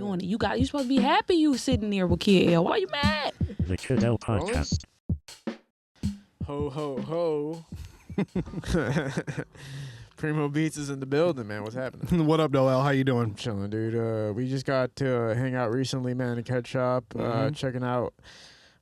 doing it. You supposed to be happy you sitting there with Kid L. Why you mad? The Kid L podcast. Ho, ho, ho. Primo Beats is in the building, man. What's happening? What up, Noel? How you doing? Chilling, dude. We just got to hang out recently, man, and catch up, checking out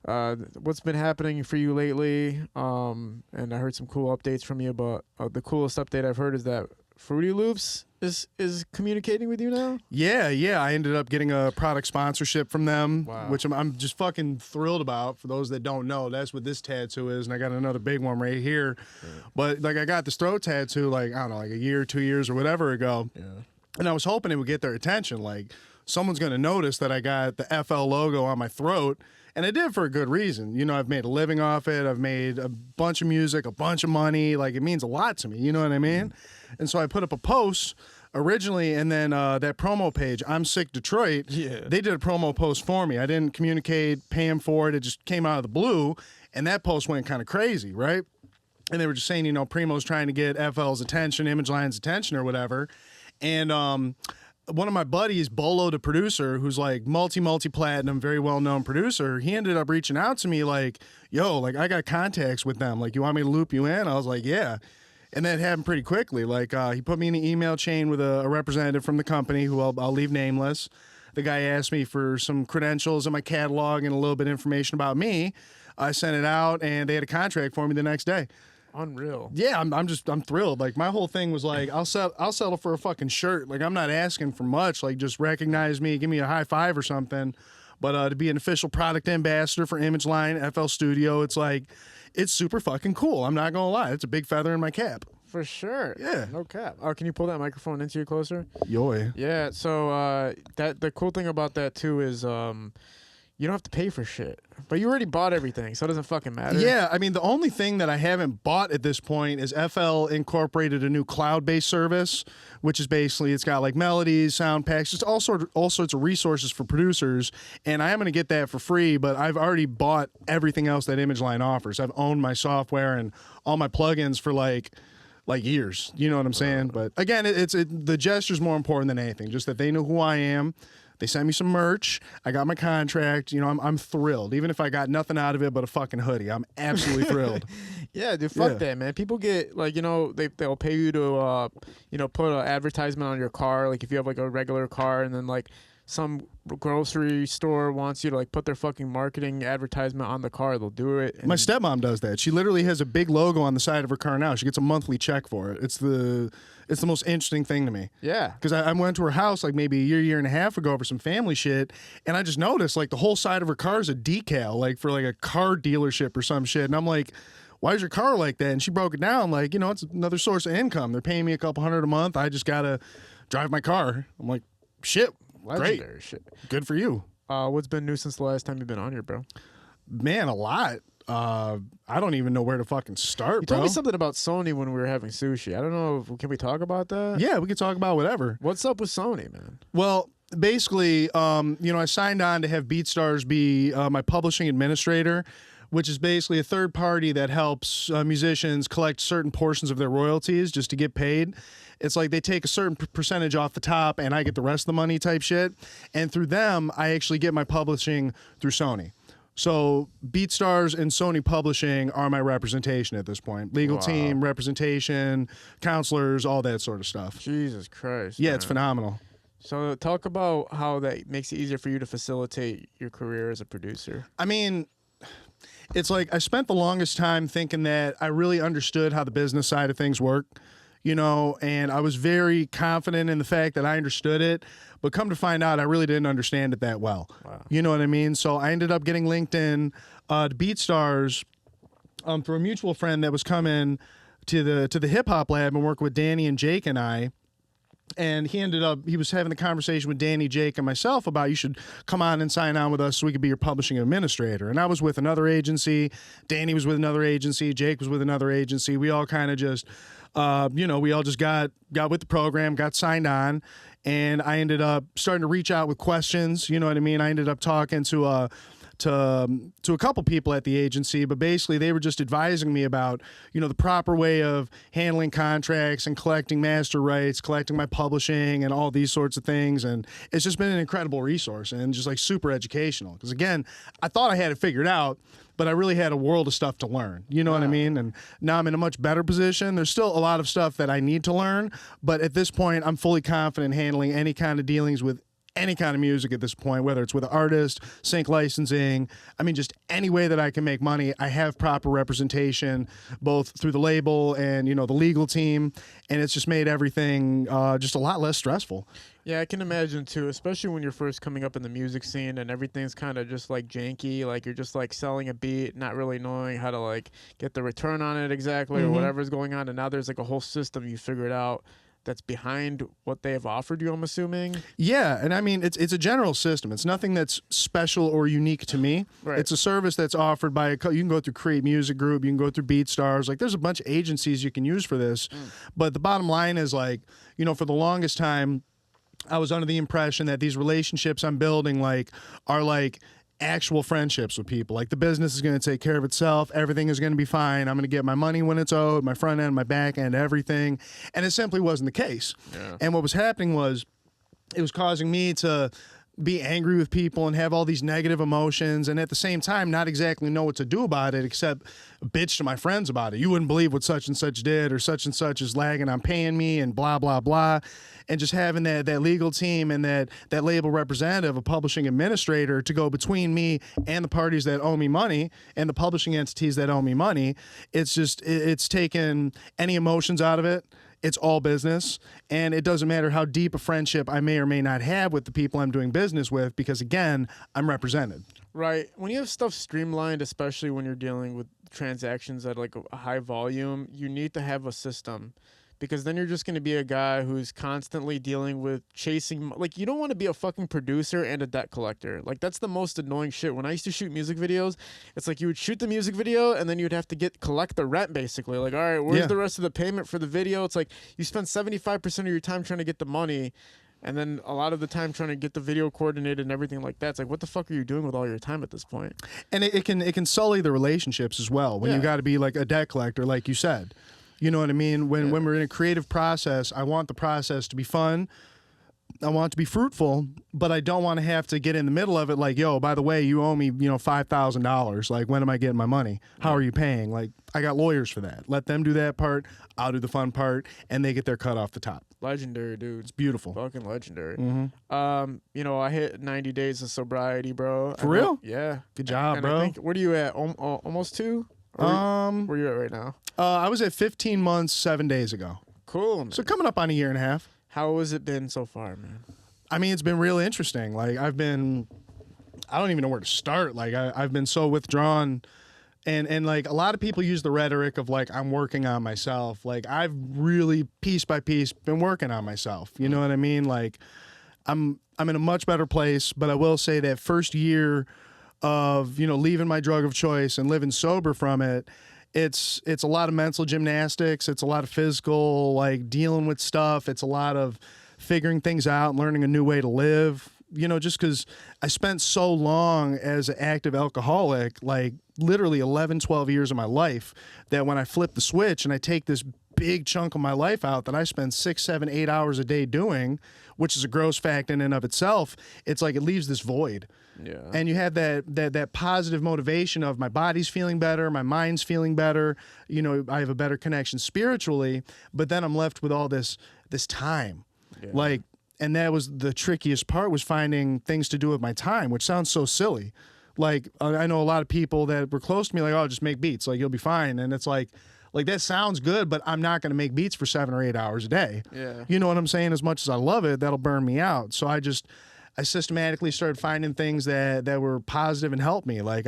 what's been happening for you lately. And I heard some cool updates from you, but the coolest update I've heard is that Fruity Loops is communicating with you now? Yeah. I ended up getting a product sponsorship from them, which I'm just fucking thrilled about. For those that don't know, that's what this tattoo is, and I got another big one right here. Yeah. But like, I got this throat tattoo, like, I don't know, like a year, 2 years, or whatever ago. Yeah. And I was hoping it would get their attention. Like, someone's gonna notice that I got the FL logo on my throat. And I did for a good reason. You know, I've made a living off it. I've made a bunch of music, a bunch of money. Like, it means a lot to me. You know what I mean? And so I put up a post originally, and then that promo page, I'm Sick Detroit, they did a promo post for me. I didn't communicate, pay them for it. It just came out of the blue, and that post went kind of crazy, right? And they were just saying, you know, Primo's trying to get FL's attention, Image Line's attention or whatever. And one of my buddies, Bolo, the producer, who's like multi-platinum, very well-known producer, he ended up reaching out to me like, yo, like, I got contacts with them. Like, you want me to loop you in? I was like, yeah. And that happened pretty quickly. Like, he put me in an email chain with a representative from the company who I'll leave nameless. The guy asked me for some credentials in my catalog and a little bit of information about me. I sent it out, and they had a contract for me the next day. Unreal. Yeah, I'm thrilled. Like, my whole thing was like, I'll settle for a fucking shirt. Like, I'm not asking for much. Like, just recognize me, give me a high five or something. But to be an official product ambassador for Image Line, FL Studio, it's like, it's super fucking cool. I'm not gonna lie. It's a big feather in my cap. For sure. Yeah. No cap. Can you pull that microphone into you closer? Yoy. Yeah. So the cool thing about that too is you don't have to pay for shit, but you already bought everything, so it doesn't fucking matter. Yeah, I mean, the only thing that I haven't bought at this point is FL incorporated a new cloud-based service, which is basically, it's got like melodies, sound packs, just all sorts of resources for producers, and I am going to get that for free, but I've already bought everything else that Image Line offers. I've owned my software and all my plugins for like years. You know what I'm saying? But again, the gesture's more important than anything, just that they know who I am. They sent me some merch. I got my contract. You know, I'm thrilled. Even if I got nothing out of it but a fucking hoodie, I'm absolutely thrilled. Yeah, dude, fuck that, man. People get, like, you know, they'll pay you to, you know, put an advertisement on your car. Like, if you have, like, a regular car, and then, like, some grocery store wants you to, like, put their fucking marketing advertisement on the car, they'll do it. My stepmom does that. She literally has a big logo on the side of her car now. She gets a monthly check for it. It's the most interesting thing to me. Yeah. Because I went to her house like maybe a year and a half ago for some family shit, and I just noticed like the whole side of her car is a decal, like for like a car dealership or some shit. And I'm like, why is your car like that? And she broke it down like, you know, it's another source of income. They're paying me a couple $100 a month. I just got to drive my car. I'm like, shit. Legendary great. Shit. Good for you. What's been new since the last time you've been on here, bro? Man, a lot. I don't even know where to fucking start, You bro. told me something about Sony when we were having sushi. I don't know. Can we talk about that? Yeah, we can talk about whatever. What's up with Sony, man? Well, basically, you know, I signed on to have BeatStars be my publishing administrator, which is basically a third party that helps musicians collect certain portions of their royalties just to get paid. It's like they take a certain percentage off the top and I get the rest of the money type shit. And through them, I actually get my publishing through Sony. So BeatStars and Sony Publishing are my representation at this point. Legal team, representation, counselors, all that sort of stuff. Jesus Christ. Yeah, man. it's phenomenal. So talk about how that makes it easier for you to facilitate your career as a producer. I mean, it's like I spent the longest time thinking that I really understood how the business side of things work, you know, and I was very confident in the fact that I understood it, but come to find out, I really didn't understand it that well. Wow. You know what I mean? So I ended up getting linked in to BeatStars through a mutual friend that was coming to the hip hop lab and working with Danny and Jake and I. And he was having a conversation with Danny, Jake, and myself about you should come on and sign on with us so we could be your publishing administrator. And I was with another agency. Danny was with another agency. Jake was with another agency. We all kind of just, you know, we all just got with the program, got signed on. And I ended up starting to reach out with questions. You know what I mean? I ended up talking to to a couple people at the agency, but basically they were just advising me about, you know, the proper way of handling contracts and collecting master rights, collecting my publishing and all these sorts of things. And it's just been an incredible resource and just like super educational. Because again, I thought I had it figured out, but I really had a world of stuff to learn. You know what I mean? And now I'm in a much better position. There's still a lot of stuff that I need to learn, but at this point, I'm fully confident handling any kind of dealings with any kind of music at this point, whether it's with an artist, sync licensing, I mean, just any way that I can make money. I have proper representation, both through the label and, you know, the legal team, and it's just made everything just a lot less stressful. Yeah, I can imagine too, especially when you're first coming up in the music scene and everything's kind of just like janky, like you're just like selling a beat, not really knowing how to like get the return on it exactly or whatever's going on, and now there's like a whole system you figured out that's behind what they have offered you, I'm assuming. Yeah, and I mean, it's a general system. It's nothing that's special or unique to me. Right. It's a service that's offered by you can go through Create Music Group, you can go through BeatStars. Like, there's a bunch of agencies you can use for this. But the bottom line is, like, you know, for the longest time, I was under the impression that these relationships I'm building, like, are like actual friendships with people. Like, the business is going to take care of itself. Everything is going to be fine. I'm going to get my money when it's owed, my front end, my back end, everything. And it simply wasn't the case. Yeah. And what was happening was it was causing me to be angry with people and have all these negative emotions, and at the same time not exactly know what to do about it except bitch to my friends about it. You wouldn't believe what such and such did, or such and such is lagging on paying me, and blah blah blah. And just having that legal team and that label representative, a publishing administrator, to go between me and the parties that owe me money and the publishing entities that owe me money, it's taken any emotions out of it. It's all business, and it doesn't matter how deep a friendship I may or may not have with the people I'm doing business with, because, again, I'm represented. Right. When you have stuff streamlined, especially when you're dealing with transactions at like a high volume, you need to have a system. Because then you're just going to be a guy who's constantly dealing with chasing. Like, you don't want to be a fucking producer and a debt collector. Like, that's the most annoying shit. When I used to shoot music videos, it's like you would shoot the music video and then you'd have to collect the rent, basically. Like, all right, where's the rest of the payment for the video? It's like you spend 75% of your time trying to get the money, and then a lot of the time trying to get the video coordinated and everything like that. It's like, what the fuck are you doing with all your time at this point? And it can sully the relationships as well when you got to be like a debt collector, like you said. You know what I mean? When we're in a creative process, I want the process to be fun. I want it to be fruitful, but I don't want to have to get in the middle of it like, yo, by the way, you owe me, you know, $5,000. Like, when am I getting my money? How are you paying? Like, I got lawyers for that. Let them do that part. I'll do the fun part, and they get their cut off the top. Legendary, dude. It's beautiful. Fucking legendary. You know, I hit 90 days of sobriety, bro. For real? Yeah. Good job, and bro. I think, where are you at? Almost 2? Where are you at right now? I was at 15 months 7 days ago. Cool, man. So coming up on a year and a half. How has it been so far, man? I mean, it's been really interesting. Like, I don't even know where to start. Like, I've been so withdrawn, and like, a lot of people use the rhetoric of like, I'm working on myself. Like, I've really piece by piece been working on myself. You know what I mean? Like, I'm in a much better place, but I will say that first year of, you know, leaving my drug of choice and living sober from it, it's a lot of mental gymnastics. It's a lot of physical, like, dealing with stuff. It's a lot of figuring things out, learning a new way to live. You know, just because I spent so long as an active alcoholic, like literally 11, 12 years of my life, that when I flip the switch and I take this big chunk of my life out that I spend 6, 7, 8 hours a day doing, which is a gross fact in and of itself, it's like it leaves this void. Yeah. And you have that positive motivation of my body's feeling better, my mind's feeling better, you know, I have a better connection spiritually, but then I'm left with all this time. Yeah. Like, and that was the trickiest part, was finding things to do with my time, which sounds so silly. Like, I know a lot of people that were close to me, like, oh, just make beats, like, you'll be fine. And it's like that sounds good, but I'm not going to make beats for 7 or 8 hours a day. Yeah. You know what I'm saying? As much as I love it, that'll burn me out. So I systematically started finding things that were positive and helped me. Like,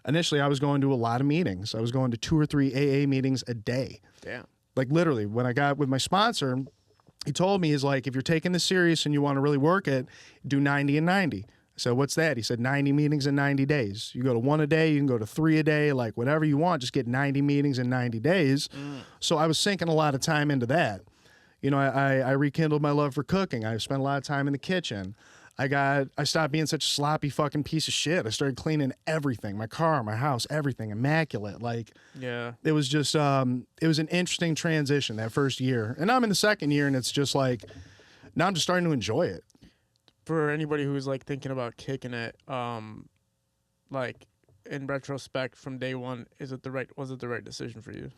initially I was going to a lot of meetings. I was going to 2 or 3 AA meetings a day. Damn. Like, literally, when I got with my sponsor, he told me, he's like, if you're taking this serious and you want to really work it, do 90 and 90. I said, what's that? He said, 90 meetings in 90 days. You go to 1 a day, you can go to 3 a day, like whatever you want, just get 90 meetings in 90 days. So I was sinking a lot of time into that. You know, I rekindled my love for cooking. I spent a lot of time in the kitchen. I stopped being such a sloppy fucking piece of shit. I started cleaning everything, my car, my house, everything, immaculate. Like, Yeah. it was just, it was an interesting transition that first year. And I'm in the second year, and it's just like, now I'm just starting to enjoy it. For anybody who's like thinking about kicking it, like in retrospect from day one, was it the right decision for you?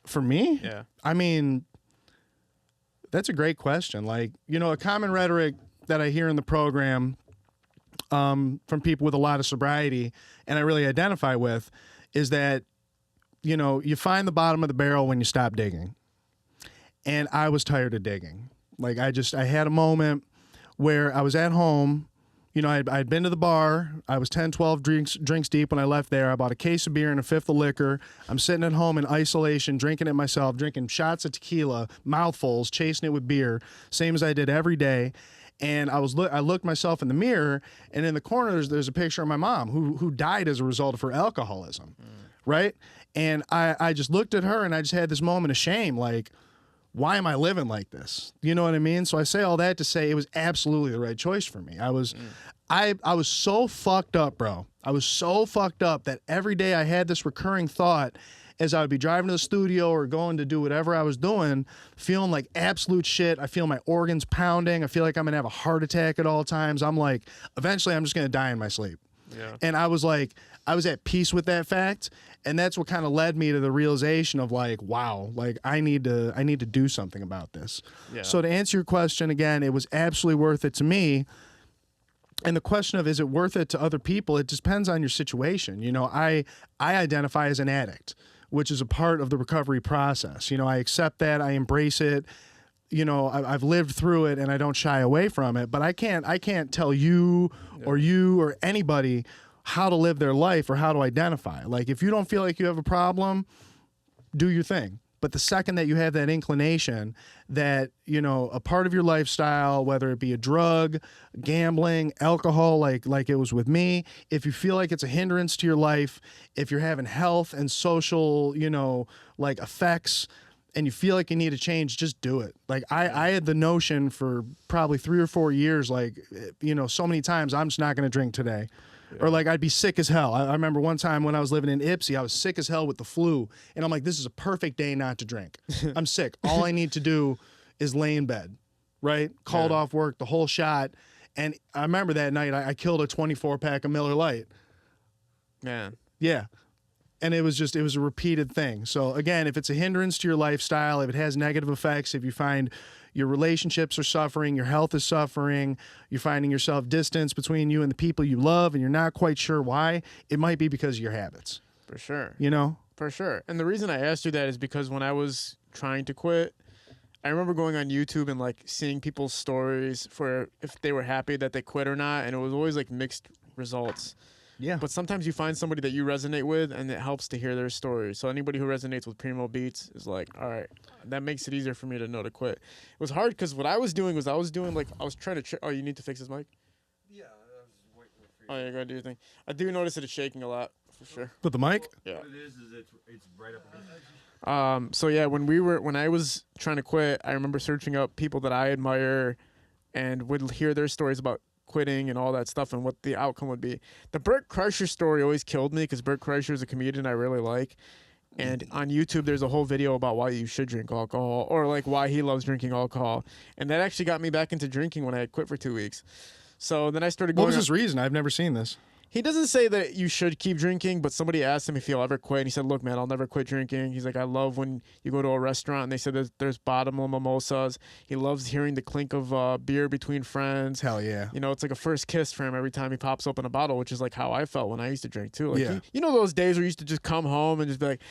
For me? Yeah. I mean, that's a great question. Like, you know, a common rhetoric that I hear in the program from people with a lot of sobriety, and I really identify with, is that, you know, you find the bottom of the barrel when you stop digging. And I was tired of digging. Like, I had a moment where I was at home. You know, I'd been to the bar. I was 10, 12 drinks deep when I left there. I bought a case of beer and a fifth of liquor. I'm sitting at home in isolation, drinking it myself, drinking shots of tequila, mouthfuls, chasing it with beer, same as I did every day. And I looked myself in the mirror, and in the corner there's a picture of my mom who died as a result of her alcoholism, right? And I just looked at her, and I just had this moment of shame, like, why am I living like this? You know what I mean? So I say all that to say it was absolutely the right choice for me. I was so fucked up, bro. I was so fucked up that every day I had this recurring thought as I would be driving to the studio or going to do whatever I was doing, feeling like absolute shit. I feel my organs pounding. I feel like I'm gonna have a heart attack at all times. I'm like, eventually I'm just gonna die in my sleep. Yeah. And I was at peace with that fact. And that's what kind of led me to the realization of like, wow, like I need to do something about this. Yeah. So to answer your question again, it was absolutely worth it to me. And the question of, is it worth it to other people? It depends on your situation. You know, I identify as an addict, which is a part of the recovery process. You know, I accept that, I embrace it. You know, I've lived through it and I don't shy away from it, but I can't tell you or anybody how to live their life or how to identify. Like, if you don't feel like you have a problem, do your thing. But the second that you have that inclination that, you know, a part of your lifestyle, whether it be a drug, gambling, alcohol, like it was with me, if you feel like it's a hindrance to your life, if you're having health and social, you know, like effects, and you feel like you need to change, just do it. Like I had the notion for probably 3 or 4 years, like, you know, so many times, I'm just not going to drink today. Yeah. Or like I'd be sick as hell. I remember one time when I was living in Ipsy, I was sick as hell with the flu. And I'm like, this is a perfect day not to drink. I'm sick. All I need to do is lay in bed, right? Called off work, the whole shot. And I remember that night I killed a 24-pack of Miller Lite. Man. Yeah. And it was a repeated thing. So again, if it's a hindrance to your lifestyle, if it has negative effects, if you find your relationships are suffering, your health is suffering, you're finding yourself distance between you and the people you love, and you're not quite sure why, it might be because of your habits. For sure. You know? For sure. And the reason I asked you that is because when I was trying to quit, I remember going on YouTube and like seeing people's stories for if they were happy that they quit or not, and it was always like mixed results. Yeah. But sometimes you find somebody that you resonate with, and it helps to hear their story. So anybody who resonates with Primo Beats is like, all right, that makes it easier for me to know to quit. It was hard because what I was doing was I was trying to. Oh, you need to fix his mic? Yeah, I was waiting for you. Oh, you're going to do your thing. I do notice that it's shaking a lot, for sure. With the mic? Yeah. What it is it's right up against it. So yeah, when I was trying to quit, I remember searching up people that I admire and would hear their stories about quitting and all that stuff and what the outcome would be. The Bert Kreischer story always killed me because Bert Kreischer is a comedian I really like. And on YouTube, there's a whole video about why you should drink alcohol, or like why he loves drinking alcohol. And that actually got me back into drinking when I had quit for 2 weeks. So then I started going. What was his reason? I've never seen this. He doesn't say that you should keep drinking, but somebody asked him if he'll ever quit. And he said, look, man, I'll never quit drinking. He's like, I love when you go to a restaurant and they said there's bottomless mimosas. He loves hearing the clink of beer between friends. Hell yeah. You know, it's like a first kiss for him every time he pops open a bottle, which is like how I felt when I used to drink too. Like, yeah. You know those days where you used to just come home and just be like,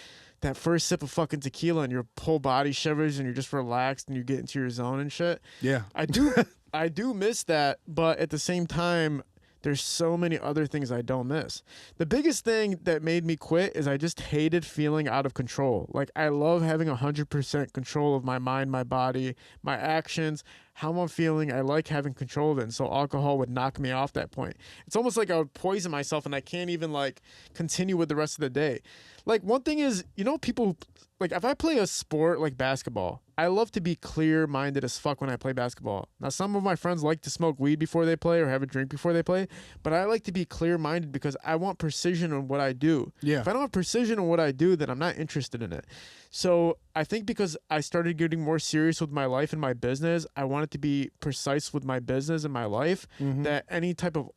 that first sip of fucking tequila and your whole body shivers and you're just relaxed and you get into your zone and shit. Yeah. I do miss that, but at the same time, there's so many other things I don't miss. The biggest thing that made me quit is I just hated feeling out of control. Like, I love having 100% control of my mind, my body, my actions, how I'm feeling. I like having control of it. And so alcohol would knock me off that point. It's almost like I would poison myself and I can't even like continue with the rest of the day. Like one thing is, you know, people like if I play a sport like basketball, I love to be clear-minded as fuck when I play basketball. Now, some of my friends like to smoke weed before they play or have a drink before they play, but I like to be clear-minded because I want precision in what I do. Yeah. If I don't have precision in what I do, then I'm not interested in it. So I think because I started getting more serious with my life and my business, I wanted to be precise with my business and my life, that any type of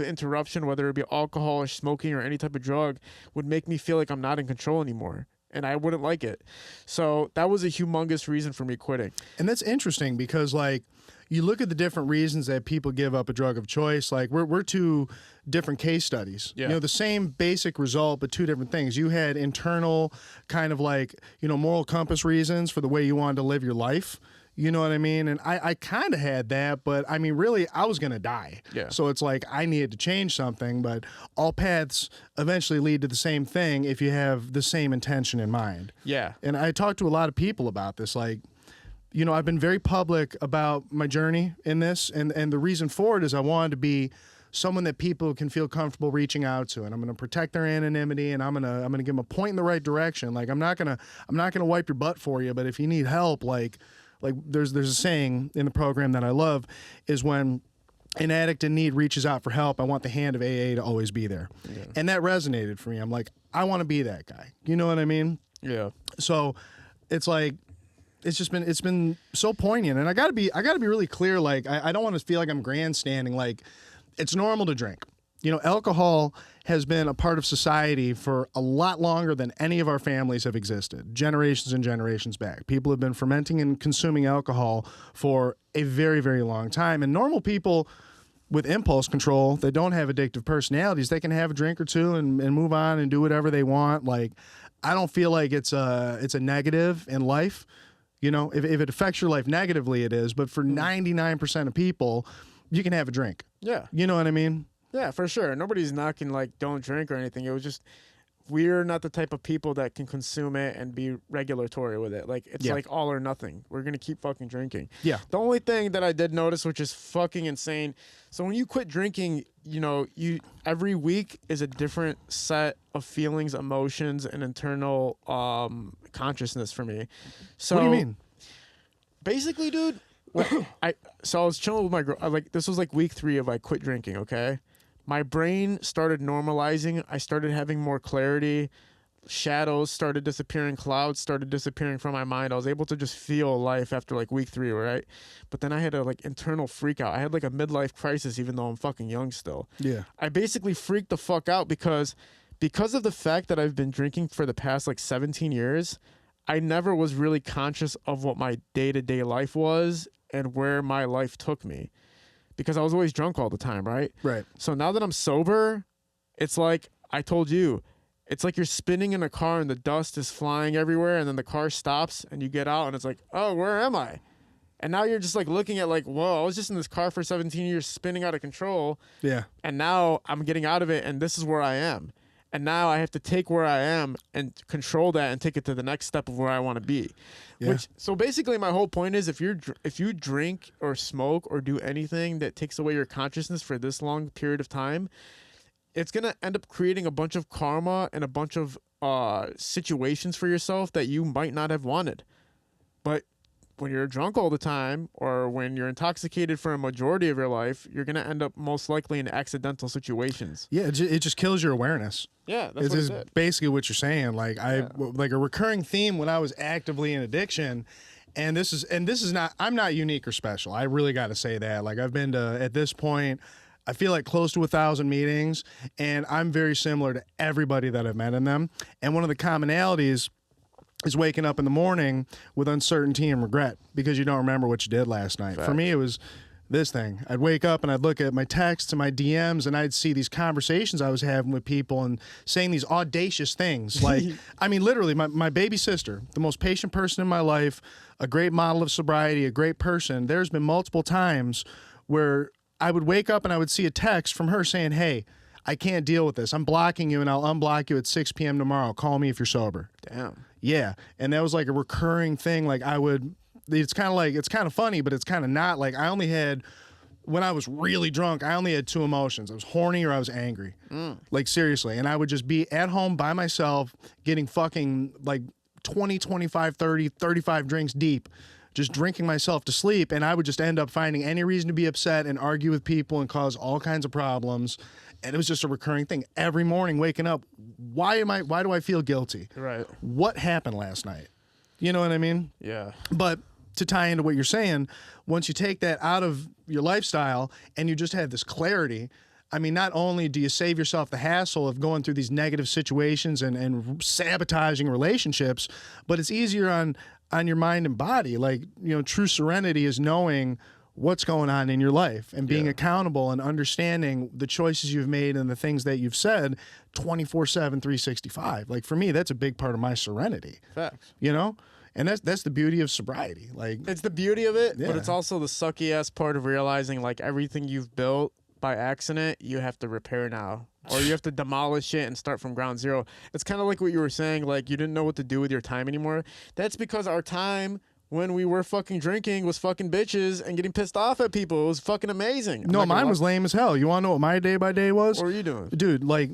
interruption, whether it be alcohol or smoking or any type of drug, would make me feel like I'm not in control anymore. And I wouldn't like it. So that was a humongous reason for me quitting. And that's interesting because, like, you look at the different reasons that people give up a drug of choice. Like, we're two different case studies. Yeah. You know, the same basic result, but two different things. You had internal kind of like, you know, moral compass reasons for the way you wanted to live your life. You know what I mean? And I kind of had that, but I mean, really, I was going to die. Yeah. So it's like I needed to change something, but all paths eventually lead to the same thing if you have the same intention in mind. Yeah. And I talked to a lot of people about this. Like, you know, I've been very public about my journey in this. And the reason for it is I wanted to be someone that people can feel comfortable reaching out to, and I'm going to protect their anonymity, and I'm going to give them a point in the right direction. Like, I'm not going to wipe your butt for you, but if you need help, like there's a saying in the program that I love is when an addict in need reaches out for help, I want the hand of AA to always be there. Yeah. And that resonated for me. I'm like, I want to be that guy. You know what I mean? Yeah. So it's like, it's been so poignant, and I gotta be really clear. Like, I don't want to feel like I'm grandstanding. Like, it's normal to drink. You know, alcohol has been a part of society for a lot longer than any of our families have existed, generations and generations back. People have been fermenting and consuming alcohol for a very, very long time. And normal people with impulse control that don't have addictive personalities, they can have a drink or two and move on and do whatever they want. Like, I don't feel like it's a negative in life. You know, if it affects your life negatively, it is. But for 99% of people, you can have a drink. Yeah. You know what I mean? Yeah, for sure. Nobody's knocking, like, don't drink or anything. It was just, we're not the type of people that can consume it and be regulatory with it. Like, it's like all or nothing. We're going to keep fucking drinking. Yeah. The only thing that I did notice, which is fucking insane, so when you quit drinking, you know, every week is a different set of feelings, emotions, and internal consciousness for me. So What do you mean? Basically, dude, I was chilling with my girl. Like, this was like week 3 of I quit drinking, okay? My brain started normalizing. I started having more clarity. Shadows started disappearing. Clouds started disappearing from my mind. I was able to just feel life after like week 3, right? But then I had a like internal freak out. I had like a midlife crisis, even though I'm fucking young still. Yeah. I basically freaked the fuck out because of the fact that I've been drinking for the past like 17 years, I never was really conscious of what my day-to-day life was and where my life took me. Because I was always drunk all the time, right? Right. So now that I'm sober, it's like I told you, it's like you're spinning in a car and the dust is flying everywhere, and then the car stops and you get out and it's like, oh, where am I? And now you're just like looking at like, whoa, I was just in this car for 17 years spinning out of control. Yeah. And now I'm getting out of it and this is where I am. And now I have to take where I am and control that and take it to the next step of where I want to be. Yeah. So basically my whole point is if you drink or smoke or do anything that takes away your consciousness for this long period of time, it's going to end up creating a bunch of karma and a bunch of situations for yourself that you might not have wanted. But when you're drunk all the time or when you're intoxicated for a majority of your life, you're going to end up most likely in accidental situations. Yeah, it just kills your awareness. Yeah, that's It's what just it did. basically what you're saying. Like like a recurring theme when I was actively in addiction, and this is not, I'm not unique or special. I really got to say that. Like, I've been to, at this point, I feel like close to 1,000 meetings, and I'm very similar to everybody that I've met in them. And one of the commonalities is waking up in the morning with uncertainty and regret because you don't remember what you did last night. Fact. For me, it was this thing. I'd wake up and I'd look at my texts and my DMs, and I'd see these conversations I was having with people and saying these audacious things. Like, I mean, literally, my baby sister, the most patient person in my life, a great model of sobriety, a great person. There's been multiple times where I would wake up and I would see a text from her saying, hey, I can't deal with this. I'm blocking you and I'll unblock you at 6 p.m. tomorrow. Call me if you're sober. Damn. Yeah. And that was like a recurring thing. Like, I would it's kind of funny, but it's kind of not. Like I only had, when I was really drunk, I only had two emotions. I was horny or I was angry. Like seriously. And I would just be at home by myself getting fucking like 20, 25, 30, 35 drinks deep, just drinking myself to sleep. And I would just end up finding any reason to be upset and argue with people and cause all kinds of problems. And it was just a recurring thing. Every morning waking up, why do I feel guilty? Right. What happened last night? You know what I mean? Yeah. But to tie into what you're saying, once you take that out of your lifestyle and you just have this clarity, I mean, not only do you save yourself the hassle of going through these negative situations and sabotaging relationships, but it's easier on your mind and body. Like, you know, true serenity is knowing what's going on in your life and being accountable and understanding the choices you've made and the things that you've said 24/7, 365. Like for me, that's a big part of my serenity. Facts. You know? And that's the beauty of sobriety. Like It's the beauty of it, Yeah. but it's also the sucky ass part of realizing like everything you've built by accident, you have to repair now. Or you have to demolish it and start from ground zero. It's kind of like what you were saying, like you didn't know what to do with your time anymore. That's because our time when we were fucking drinking was fucking bitches and getting pissed off at people. It was fucking amazing. no, mine was lame as hell. You want to know what my day by day was? What were you doing? Dude, like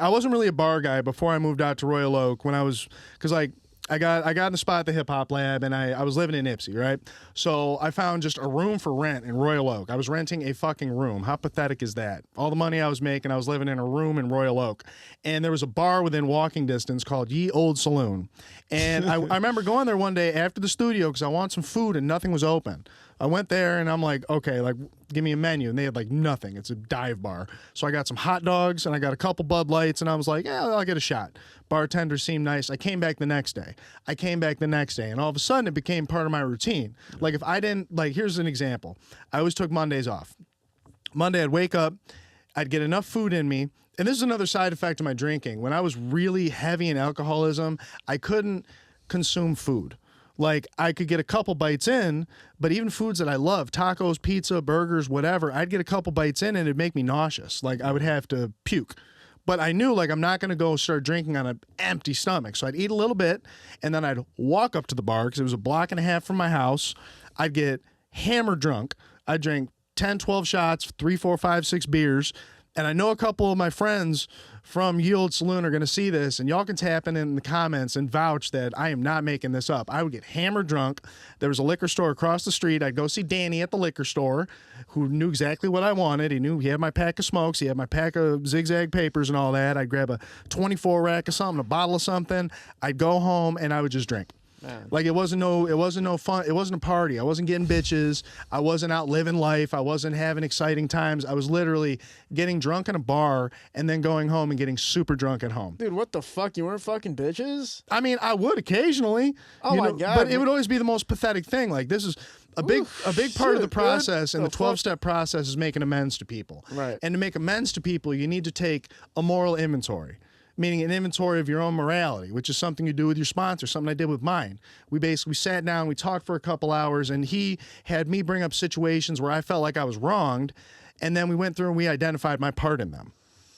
I wasn't really a bar guy before I moved out to Royal Oak when I was, because like I got in the spot at the Hip Hop Lab and I was living in Ipsy, right? So I found just a room for rent in Royal Oak. I was renting a fucking room. How pathetic is that? All the money I was making, I was living in a room in Royal Oak. And there was a bar within walking distance called Ye Old Saloon. And I remember going there one day after the studio because I wanted some food and nothing was open. I went there and I'm like, okay, like give me a menu. And they had like nothing. It's a dive bar. So I got some hot dogs and I got a couple Bud Lights and I was like, yeah, I'll get a shot. Bartender seemed nice. I came back the next day. And all of a sudden it became part of my routine. Like if I didn't, like here's an example. I always took Mondays off. Monday I'd wake up, I'd get enough food in me. And this is another side effect of my drinking. When I was really heavy in alcoholism, I couldn't consume food. Like I could get a couple bites in, but even foods that I love, tacos, pizza, burgers, whatever, I'd get a couple bites in and it'd make me nauseous. Like I would have to puke. But I knew like I'm not going to go start drinking on an empty stomach. So I'd eat a little bit and then I'd walk up to the bar because it was a block and a half from my house. I'd get hammered drunk. I'd drink 10, 12 shots, 3, 4, 5, 6 beers. And I know a couple of my friends from Ye Old Saloon are going to see this, and y'all can tap in the comments and vouch that I am not making this up. I would get hammered drunk. There was a liquor store across the street. I'd go see Danny at the liquor store, who knew exactly what I wanted. He knew he had my pack of smokes. He had my pack of zigzag papers and all that. I'd grab a 24 rack of something, a bottle of something. I'd go home, and I would just drink. Man. Like it wasn't no fun. It wasn't a party. I wasn't getting bitches. I wasn't out living life. I wasn't having exciting times. I was literally getting drunk in a bar and then going home and getting super drunk at home. Dude, what the fuck? You weren't fucking bitches? I mean, I would occasionally. Oh my God. But it would always be the most pathetic thing. Like this is a big part of the process, and the 12-step process is making amends to people. Right. And to make amends to people, you need to take a moral inventory. Meaning an inventory of your own morality, which is something you do with your sponsor, something I did with mine. We basically sat down, we talked for a couple hours, and he had me bring up situations where I felt like I was wronged, and then we went through and we identified my part in them.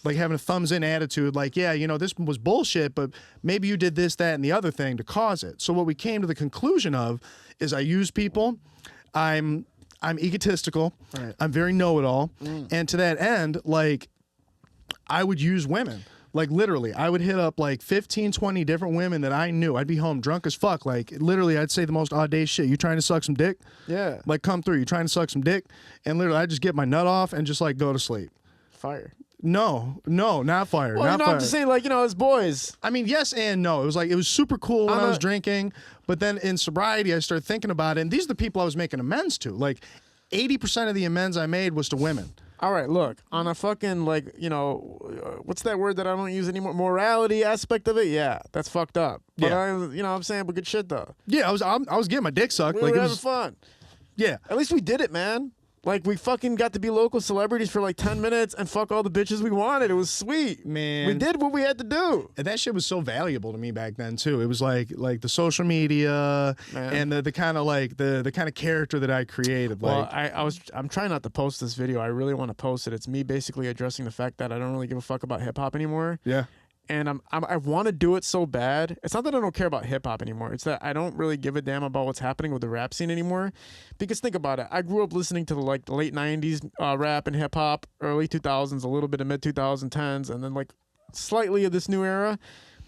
Like having a thumbs in attitude, like, yeah, you know, this was bullshit, but maybe you did this, that, and the other thing to cause it. So what we came to the conclusion of is I use people, I'm egotistical, right. I'm very know-it-all, and to that end, like, I would use women. Like literally, I would hit up like 15, 20 different women that I knew. I'd be home drunk as fuck. Like literally, I'd say the most audacious shit. You trying to suck some dick? Yeah. Like come through. You trying to suck some dick? And literally, I'd just get my nut off and just like go to sleep. Fire. No, not fire. Well, not you know, fire. I'm just saying, like, you know, as boys. I mean, yes and no. It was like, it was super cool when I was drinking. But then in sobriety, I started thinking about it. And these are the people I was making amends to. Like 80% of the amends I made was to women. All right, look, on a fucking, like, you know, what's that word that I don't use anymore? Morality aspect of it? Yeah, that's fucked up. But, Yeah. you know what I'm saying? But good shit, though. Yeah, I was getting my dick sucked. We like were it having was fun. Yeah. At least we did it, man. Like, we fucking got to be local celebrities for like 10 minutes and fuck all the bitches we wanted. It was sweet. Man. We did what we had to do. And that shit was so valuable to me back then too. It was like the social media and the kind of like the kind of character that I created. Well, Like I'm trying not to post this video. I really want to post it. It's me basically addressing the fact that I don't really give a fuck about hip hop anymore. yeah. and I want to do it so bad. It's not that I don't care about hip hop anymore. It's that I don't really give a damn about what's happening with the rap scene anymore. Because think about it, I grew up listening to the late '90s rap and hip hop, early 2000s, a little bit of mid 2010s, and then like slightly of this new era.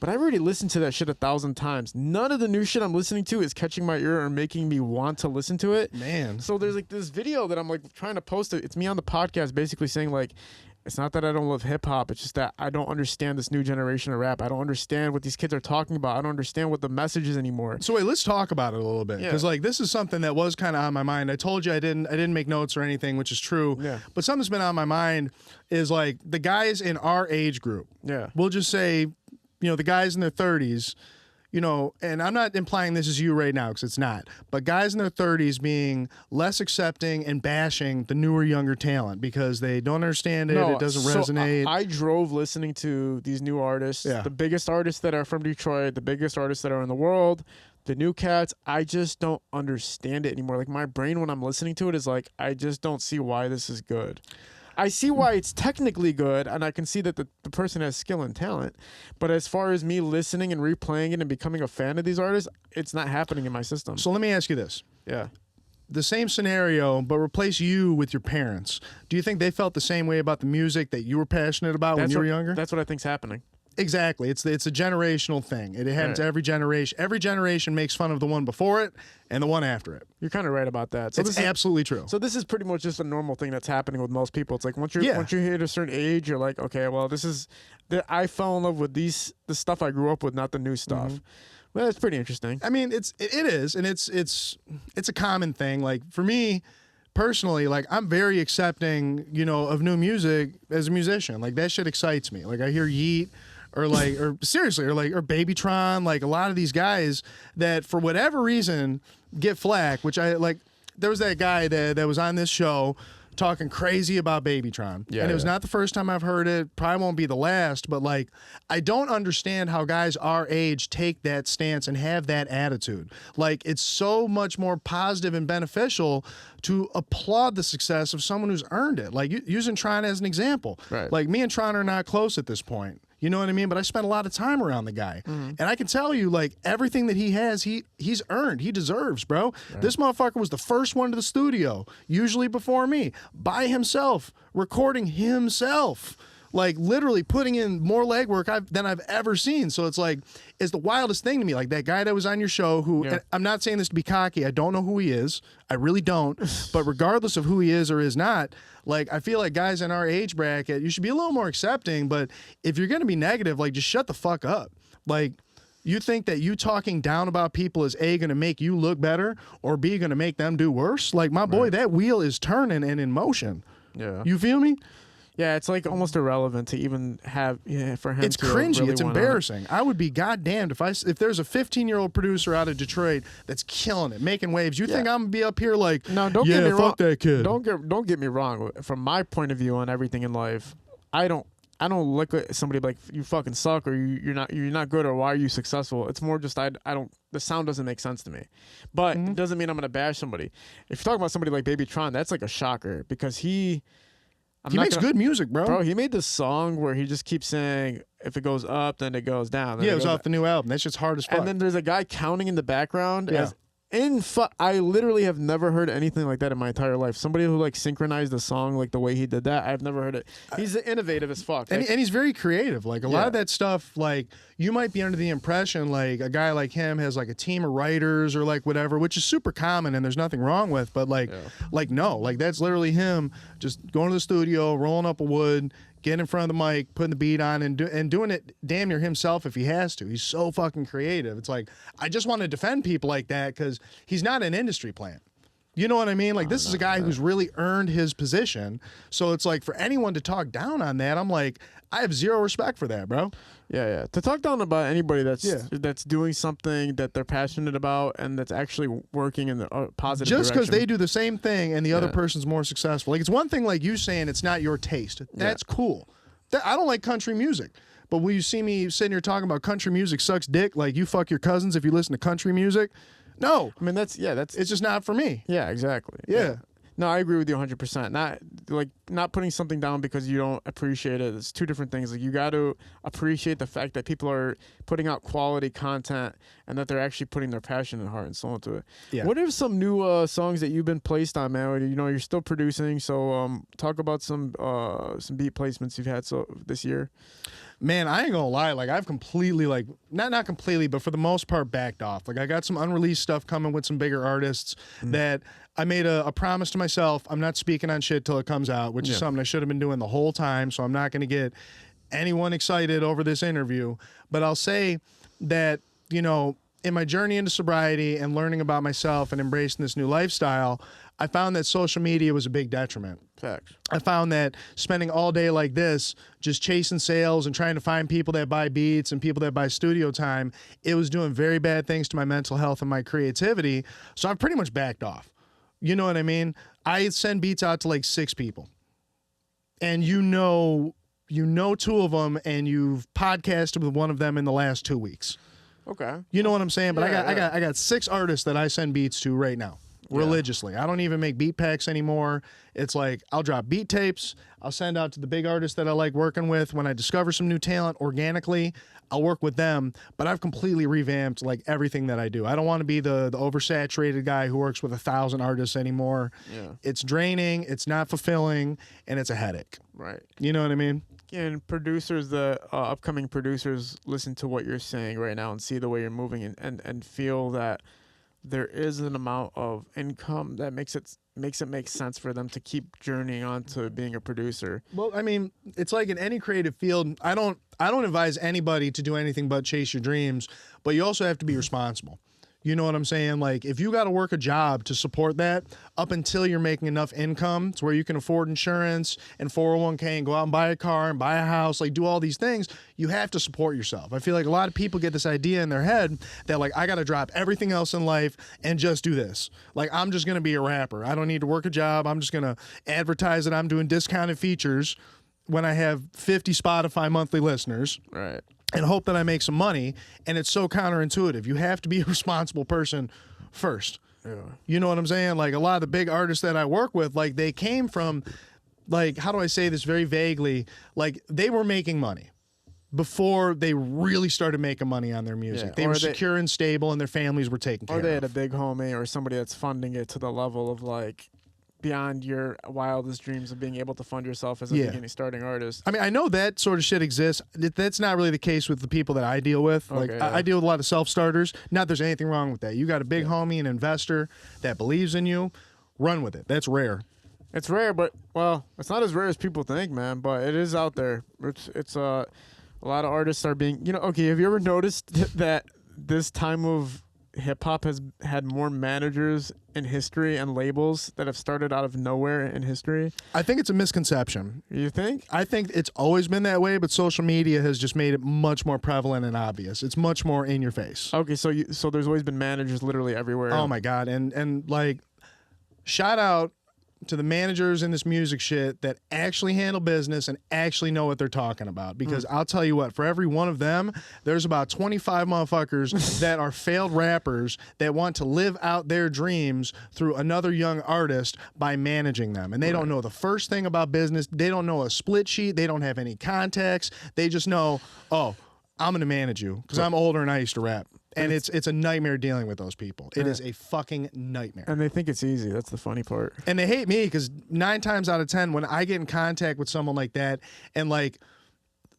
But I've already listened to that shit 1,000 times. None of the new shit I'm listening to is catching my ear or making me want to listen to it. Man. So there's like this video that I'm like trying to post. It's me on the podcast basically saying like, it's not that I don't love hip hop. It's just that I don't understand this new generation of rap. I don't understand what these kids are talking about. I don't understand what the message is anymore. So wait, let's talk about it a little bit, because like this is something that was kind of on my mind. I told you I didn't make notes or anything, which is true. Yeah. But something that's been on my mind is like the guys in our age group. Yeah. We'll just say, the guys in their 30s. And I'm not implying this is you right now, because it's not, but guys in their 30s being less accepting and bashing the newer, younger talent because they don't understand it, it doesn't resonate. I drove listening to these new artists, the biggest artists that are from Detroit, the biggest artists that are in the world, the new cats. I just don't understand it anymore. Like my brain when I'm listening to it is like, I just don't see why this is good. I see why it's technically good, and I can see that the person has skill and talent. But as far as me listening and replaying it and becoming a fan of these artists, it's not happening in my system. So let me ask you this. Yeah. The same scenario, but replace you with your parents. Do you think they felt the same way about the music that you were passionate about when you were younger? That's what I think's happening. Exactly. It's a generational thing. It happens to every generation. Every generation makes fun of the one before it and the one after it. You're kind of right about that. So it's absolutely true. So this is pretty much just a normal thing that's happening with most people. It's like once you hit a certain age, you're like, okay, well, I fell in love with the stuff I grew up with, not the new stuff. Mm-hmm. Well, it's pretty interesting. I mean, it is, and it's a common thing. Like for me personally, like I'm very accepting, of new music as a musician. Like that shit excites me. Like I hear Yeet. Or BabyTron, like a lot of these guys that for whatever reason get flack, which I like. There was that guy that was on this show talking crazy about BabyTron. And it was not the first time I've heard it, probably won't be the last, but like I don't understand how guys our age take that stance and have that attitude. Like it's so much more positive and beneficial to applaud the success of someone who's earned it. Like using Tron as an example. Right. Like me and Tron are not close at this point. You know what I mean? But I spent a lot of time around the guy. Mm-hmm. And I can tell you, like, everything that he has, he's earned. He deserves, bro. Right. This motherfucker was the first one to the studio, usually before me, by himself, recording himself. Like, literally putting in more legwork than I've ever seen. So it's like, it's the wildest thing to me. Like, that guy that was on your show who, and I'm not saying this to be cocky. I don't know who he is. I really don't. But regardless of who he is or is not, like, I feel like guys in our age bracket, you should be a little more accepting. But if you're going to be negative, like, just shut the fuck up. Like, you think that you talking down about people is A, going to make you look better, or B, going to make them do worse? Like, my boy, that wheel is turning and in motion. Yeah. You feel me? Yeah, it's like almost irrelevant to even have for him. It's to cringy. Really it's embarrassing. I would be goddamned if there's a 15-year-old producer out of Detroit that's killing it, making waves. You think I'm gonna be up here like, no? Don't get me wrong. Fuck that kid. Don't get me wrong. From my point of view on everything in life, I don't look at somebody like you fucking suck or you're not good or why are you successful. It's more just I don't. The sound doesn't make sense to me, but it doesn't mean I'm gonna bash somebody. If you're talking about somebody like BabyTron, that's like a shocker because he makes good music, bro. Bro, he made this song where he just keeps saying, if it goes up, then it goes down. Then it was off the new album. That shit's hard as fuck. And then there's a guy counting in the background. Yeah. I literally have never heard anything like that in my entire life. Somebody who like synchronized the song like the way he did that, I've never heard it. He's innovative as fuck. And he's very creative. Like a lot of that stuff, like you might be under the impression like a guy like him has like a team of writers or like whatever, which is super common and there's nothing wrong with. But no, like that's literally him just going to the studio, rolling up a wood, getting in front of the mic, putting the beat on, and doing it damn near himself if he has to. He's so fucking creative. It's like, I just want to defend people like that because he's not an industry plant. You know what I mean? Like, this is a guy who's really earned his position. So it's like, for anyone to talk down on that, I'm like, I have zero respect for that, bro. Yeah. To talk down about anybody that's doing something that they're passionate about and that's actually working in the positive just direction. because they do the same thing and the other person's more successful. Like, it's one thing like you saying it's not your taste. That's cool. I don't like country music. But will you see me sitting here talking about country music sucks dick like you fuck your cousins if you listen to country music? No. I mean, that's it's just not for me. Yeah, exactly. Yeah. No, I agree with you 100%. Not putting something down because you don't appreciate it. It's two different things. Like, you got to appreciate the fact that people are putting out quality content and that they're actually putting their passion and heart and soul into it. Yeah. What are some new songs that you've been placed on, man? You know, you're still producing, so talk about some beat placements you've had this year. Man, I ain't gonna lie. Like, I've completely, like, not completely, but for the most part, backed off. Like, I got some unreleased stuff coming with some bigger artists that I made a promise to myself. I'm not speaking on shit till it comes out, which is something I should have been doing the whole time. So I'm not gonna get anyone excited over this interview. But I'll say that, you know, in my journey into sobriety and learning about myself and embracing this new lifestyle, I found that social media was a big detriment. Facts. I found that spending all day like this, just chasing sales and trying to find people that buy beats and people that buy studio time, it was doing very bad things to my mental health and my creativity. So I've pretty much backed off. You know what I mean? I send beats out to like 6 people. And you know 2 of them, and you've podcasted with one of them in the last 2 weeks. Okay. You know what I'm saying? But Yeah, I got 6 artists that I send beats to right now. Religiously. I don't even make beat packs anymore. It's like, I'll drop beat tapes. I'll send out to the big artists that I like working with. When I discover some new talent organically, I'll work with them. But I've completely revamped like everything that I do. I don't want to be the oversaturated guy who works with 1,000 artists anymore. Yeah. It's draining, it's not fulfilling, and it's a headache. Right. You know what I mean? And producers, the upcoming producers, listen to what you're saying right now and see the way you're moving and feel that there is an amount of income that makes it make sense for them to keep journeying on to being a producer. Well, I mean, it's like in any creative field, I don't advise anybody to do anything but chase your dreams, but you also have to be responsible. You know what I'm saying? Like, if you got to work a job to support that up until you're making enough income to where you can afford insurance and 401k and go out and buy a car and buy a house, like do all these things, you have to support yourself. I feel like a lot of people get this idea in their head that like, I got to drop everything else in life and just do this. Like, I'm just going to be a rapper. I don't need to work a job. I'm just going to advertise that I'm doing discounted features when I have 50 Spotify monthly listeners. Right. And hope that I make some money. And it's so counterintuitive. You have to be a responsible person first. Yeah. You know what I'm saying? Like, a lot of the big artists that I work with, like, they came from, like, how do I say this very vaguely? Like, they were making money before they really started making money on their music. Yeah. They were secure and stable, and their families were taken care of. Or they had a big homie or somebody that's funding it to the level of like beyond your wildest dreams of being able to fund yourself as a beginning starting artist. I mean, I know that sort of shit exists. That's not really the case with the people that I deal with. Like, Okay, yeah. I deal with a lot of self-starters. Not there's anything wrong with that. You got a big homie, an investor that believes in you, run with it. That's rare. It's rare, but well, it's not as rare as people think, man. But it is out there. It's a lot of artists are being, you know. Okay, have you ever noticed that this time of hip hop has had more managers in history and labels that have started out of nowhere in history? I think it's a misconception. You think? I think it's always been that way, but social media has just made it much more prevalent and obvious. It's much more in your face. Okay, so there's always been managers literally everywhere. Oh my God. And like, shout out to the managers in this music shit that actually handle business and actually know what they're talking about. Because I'll tell you what, for every one of them, there's about 25 motherfuckers that are failed rappers that want to live out their dreams through another young artist by managing them. And they don't know the first thing about business. They don't know a split sheet. They don't have any contacts. They just know, oh, I'm going to manage you because I'm older and I used to rap. And it's a nightmare dealing with those people. It is a fucking nightmare. And they think it's easy. That's the funny part. And they hate me because 9 times out of 10, when I get in contact with someone like that, and like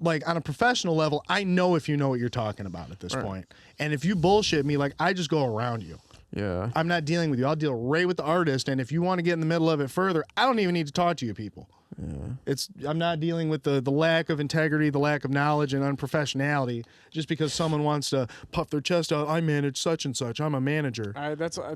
on a professional level, I know if you know what you're talking about at this point. And if you bullshit me, like, I just go around you. Yeah. I'm not dealing with you. I'll deal right with the artist. And if you want to get in the middle of it further, I don't even need to talk to you people. Yeah. I'm not dealing with the lack of integrity, the lack of knowledge and unprofessionality just because someone wants to puff their chest out. I manage such and such. I'm a manager.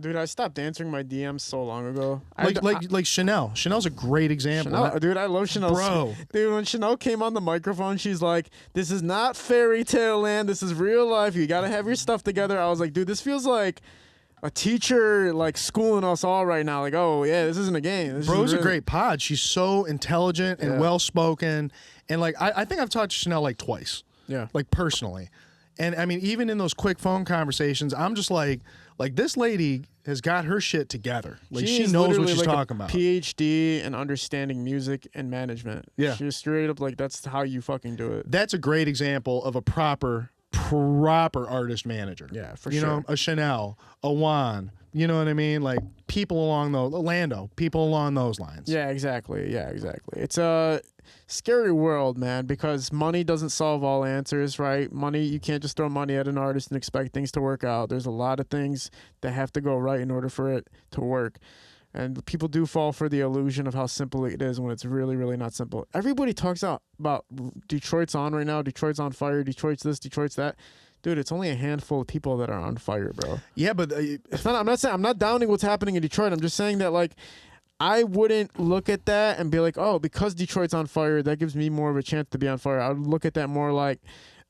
Dude, I stopped answering my DMs so long ago. Like Chanel. Chanel's a great example. Chanel, dude, I love Chanel. Bro. Dude, when Chanel came on the microphone, she's like, this is not fairy tale land. This is real life. You got to have your stuff together. I was like, dude, this feels like a teacher like schooling us all right now. Like, oh yeah, this isn't a game. Bro's a great pod. She's so intelligent and well spoken, and like I think I've talked to Chanel like twice. Yeah, like personally, and I mean even in those quick phone conversations, I'm just like Like, this lady has got her shit together. Like, she is knows what literally she's like talking about. PhD in understanding music and management. Yeah. She's straight up like, that's how you fucking do it. That's a great example of a proper artist manager. Yeah, for you sure. know, a Chanel, a Juan, you know what I mean? Like, people along those, Lando, people along those lines. Yeah, exactly. Yeah, exactly. It's a scary world, man, because money doesn't solve all answers, right? Money, you can't just throw money at an artist and expect things to work out. There's a lot of things that have to go right in order for it to work. And people do fall for the illusion of how simple it is when it's really, really not simple. Everybody talks about Detroit's on right now. Detroit's on fire. Detroit's this. Detroit's that. Dude, it's only a handful of people that are on fire, bro. Yeah, but It's not. I'm not downing what's happening in Detroit. I'm just saying that, like, I wouldn't look at that and be like, oh, because Detroit's on fire, that gives me more of a chance to be on fire. I would look at that more like,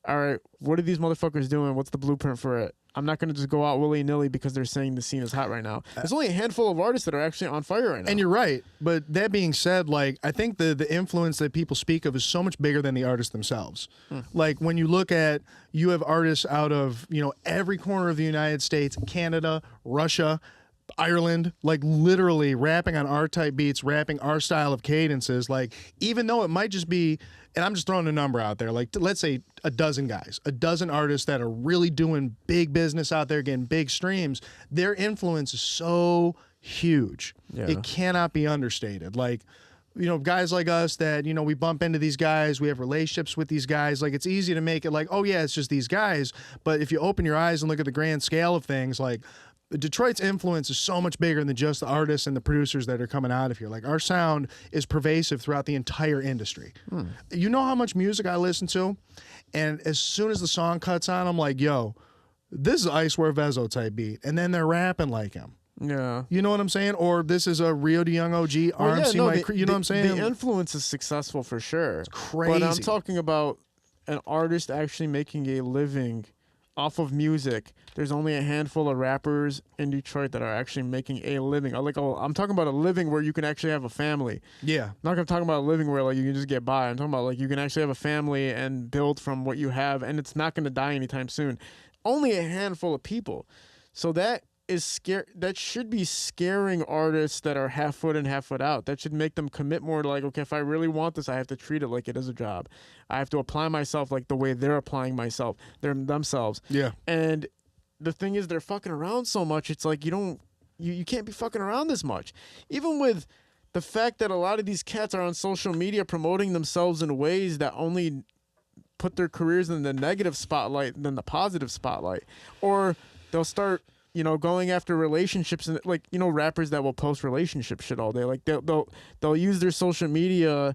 all right, what are these motherfuckers doing? What's the blueprint for it? I'm not going to just go out willy-nilly because they're saying the scene is hot right now. There's only a handful of artists that are actually on fire right now. and you're right. But that being said, like, I think the influence that people speak of is so much bigger than the artists themselves. Like, when you look at, you have artists out of, you know, every corner of the United States, Canada, Russia, Ireland, like, literally rapping on our type beats, rapping our style of cadences. Like, even though it might just be, and I'm just throwing a number out there, like, let's say a dozen guys, a dozen artists that are really doing big business out there, getting big streams, their influence is so huge. Yeah. It cannot be understated. Like, you know, guys like us that, you know, we bump into these guys, we have relationships with these guys. Like, it's easy to make it like, oh yeah, it's just these guys. But if you open your eyes and look at the grand scale of things, like, Detroit's influence is so much bigger than just the artists and the producers that are coming out of here. Like, our sound is pervasive throughout the entire industry. You know how much music I listen to? And as soon as the song cuts on, I'm like, yo, this is Icewear Vezzo type beat. And then they're rapping like him. Yeah. You know what I'm saying? Or this is a Rio de Young OG, RMC, you know what I'm saying? The influence is successful for sure. It's crazy. But I'm talking about an artist actually making a living off of music. There's only a handful of rappers in Detroit that are actually making a living. I'm talking about a living where you can actually have a family. Yeah. I'm not gonna talk about a living where, like, you can just get by. I'm talking about, like, you can actually have a family and build from what you have, and it's not gonna die anytime soon. Only a handful of people. So that is that should be scaring artists that are half foot in, half foot out. That should make them commit more to, like, okay, if I really want this, I have to treat it like it is a job. I have to apply myself like the way they're applying themselves. Yeah. And the thing is, they're fucking around so much. It's like, you can't be fucking around this much. Even with the fact that a lot of these cats are on social media promoting themselves in ways that only put their careers in the negative spotlight than the positive spotlight. Or they'll start, you know, going after relationships, and, like, you know, rappers that will post relationship shit all day. Like, they'll use their social media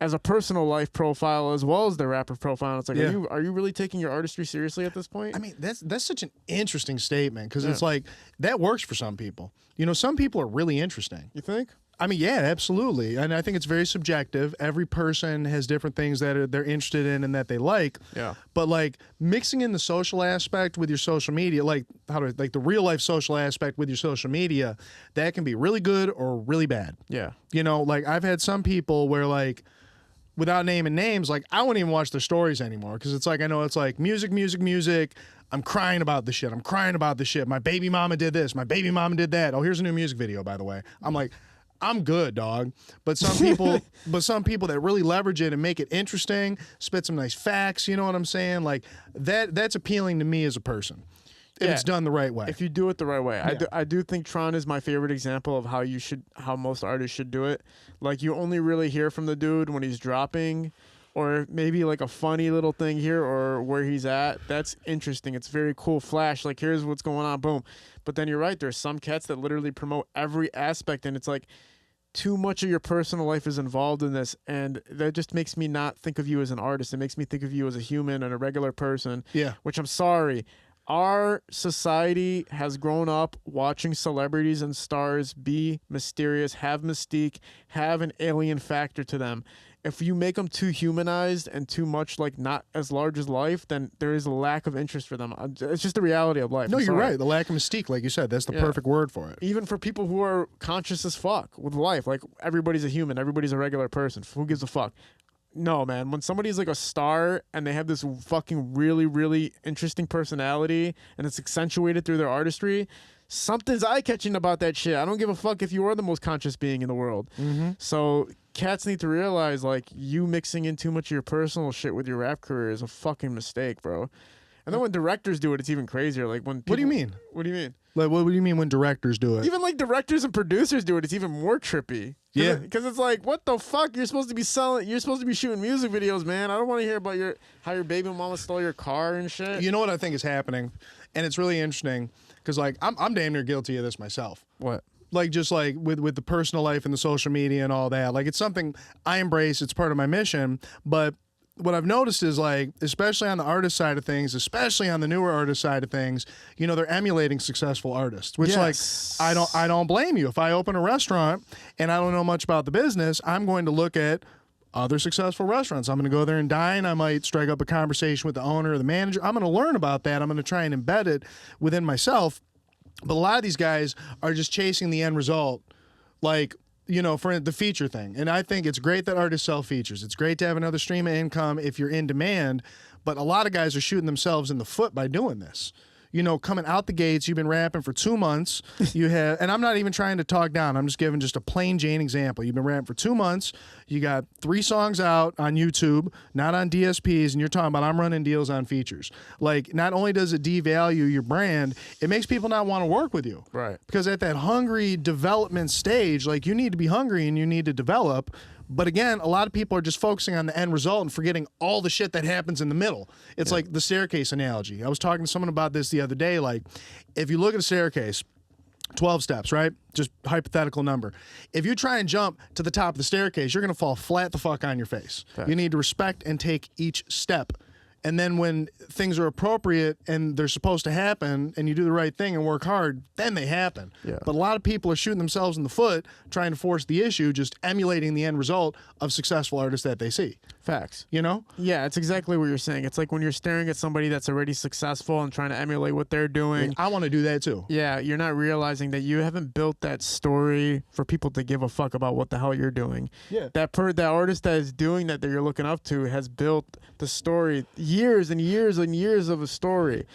as a personal life profile as well as their rapper profile. And it's like, Yeah. are you really taking your artistry seriously at this point? I mean, that's such an interesting statement, because it's like, that works for some people. You know, some people are really interesting. You think? I mean, yeah, absolutely. And I think it's very subjective. Every person has different things that they're interested in and that they like. Yeah. But, like, mixing in the social aspect with your social media, like the real life social aspect with your social media, that can be really good or really bad. Yeah. You know, like, I've had some people where, like, without naming names, like, I wouldn't even watch their stories anymore, because it's like, I know it's like music. I'm crying about the shit. My baby mama did this. My baby mama did that. Oh, here's a new music video, by the way. I'm like, I'm good, dog. But some people, that really leverage it and make it interesting, spit some nice facts. You know what I'm saying? Like, that's appealing to me as a person. If it's done the right way. If you do it the right way. Yeah. I do think Tron is my favorite example of how most artists should do it. Like, you only really hear from the dude when he's dropping, or maybe like a funny little thing here or where he's at. That's interesting. It's very cool. Flash, like, here's what's going on, boom. But then you're right, there's some cats that literally promote every aspect, and it's like, too much of your personal life is involved in this, and that just makes me not think of you as an artist. It makes me think of you as a human and a regular person. Yeah. Which, I'm sorry, our society has grown up watching celebrities and stars be mysterious, have mystique, have an alien factor to them. If you make them too humanized and too much, like, not as large as life, then there is a lack of interest for them. It's just the reality of life. No, I'm you're sorry. right. The lack of mystique, like you said, that's the Yeah. perfect word for it. Even for people who are conscious as fuck with life, like, everybody's a human, everybody's a regular person. Who gives a fuck? no, man. When somebody's like a star and they have this fucking really, really interesting personality and it's accentuated through their artistry, something's eye-catching about that shit. I don't give a fuck if you are the most conscious being in the world. So cats need to realize, like, you mixing in too much of your personal shit with your rap career is a fucking mistake, bro. And then when directors do it, it's even crazier. Like when people, What do you mean? What do you mean? Like, what do you mean when directors do it? Even like directors and producers do it, it's even more trippy. Yeah. Because it's like, what the fuck? You're supposed to be selling. You're supposed to be shooting music videos, man. I don't want to hear about how your baby mama stole your car and shit. You know what I think is happening, and it's really interesting because like I'm damn near guilty of this myself. What? Like just like with the personal life and the social media and all that. Like it's something I embrace. It's part of my mission, but what I've noticed is like, especially on the artist side of things, especially on the newer artist side of things, you know, they're emulating successful artists, which like, I don't blame you. If I open a restaurant and I don't know much about the business, I'm going to look at other successful restaurants. I'm going to go there and dine. I might strike up a conversation with the owner or the manager. I'm going to learn about that. I'm going to try and embed it within myself. But a lot of these guys are just chasing the end result. Like, you know, for the feature thing. And I think it's great that artists sell features. It's great to have another stream of income if you're in demand, but a lot of guys are shooting themselves in the foot by doing this. You know, coming out the gates, you've been rapping for 2 months. You have, and I'm not even trying to talk down. I'm just giving just a plain Jane example. You've been rapping for 2 months. You got 3 songs out on YouTube, not on DSPs, and you're talking about I'm running deals on features. Like, not only does it devalue your brand, it makes people not want to work with you. Right. Because at that hungry development stage, like you need to be hungry and you need to develop. But again, a lot of people are just focusing on the end result and forgetting all the shit that happens in the middle. It's like the staircase analogy. I was talking to someone about this the other day. Like, if you look at a staircase, 12 steps, right? Just hypothetical number. If you try and jump to the top of the staircase, you're going to fall flat the fuck on your face. Fact. You need to respect and take each step. And then when things are appropriate and they're supposed to happen and you do the right thing and work hard, then they happen. Yeah. But a lot of people are shooting themselves in the foot trying to force the issue, just emulating the end result of successful artists that they see. Facts. You know? Yeah, it's exactly what you're saying. It's like when you're staring at somebody that's already successful and trying to emulate what they're doing. I want to do that too. Yeah, you're not realizing that you haven't built that story for people to give a fuck about what the hell you're doing. Yeah. That artist that is doing that you're looking up to has built the story, years and years and years of a story.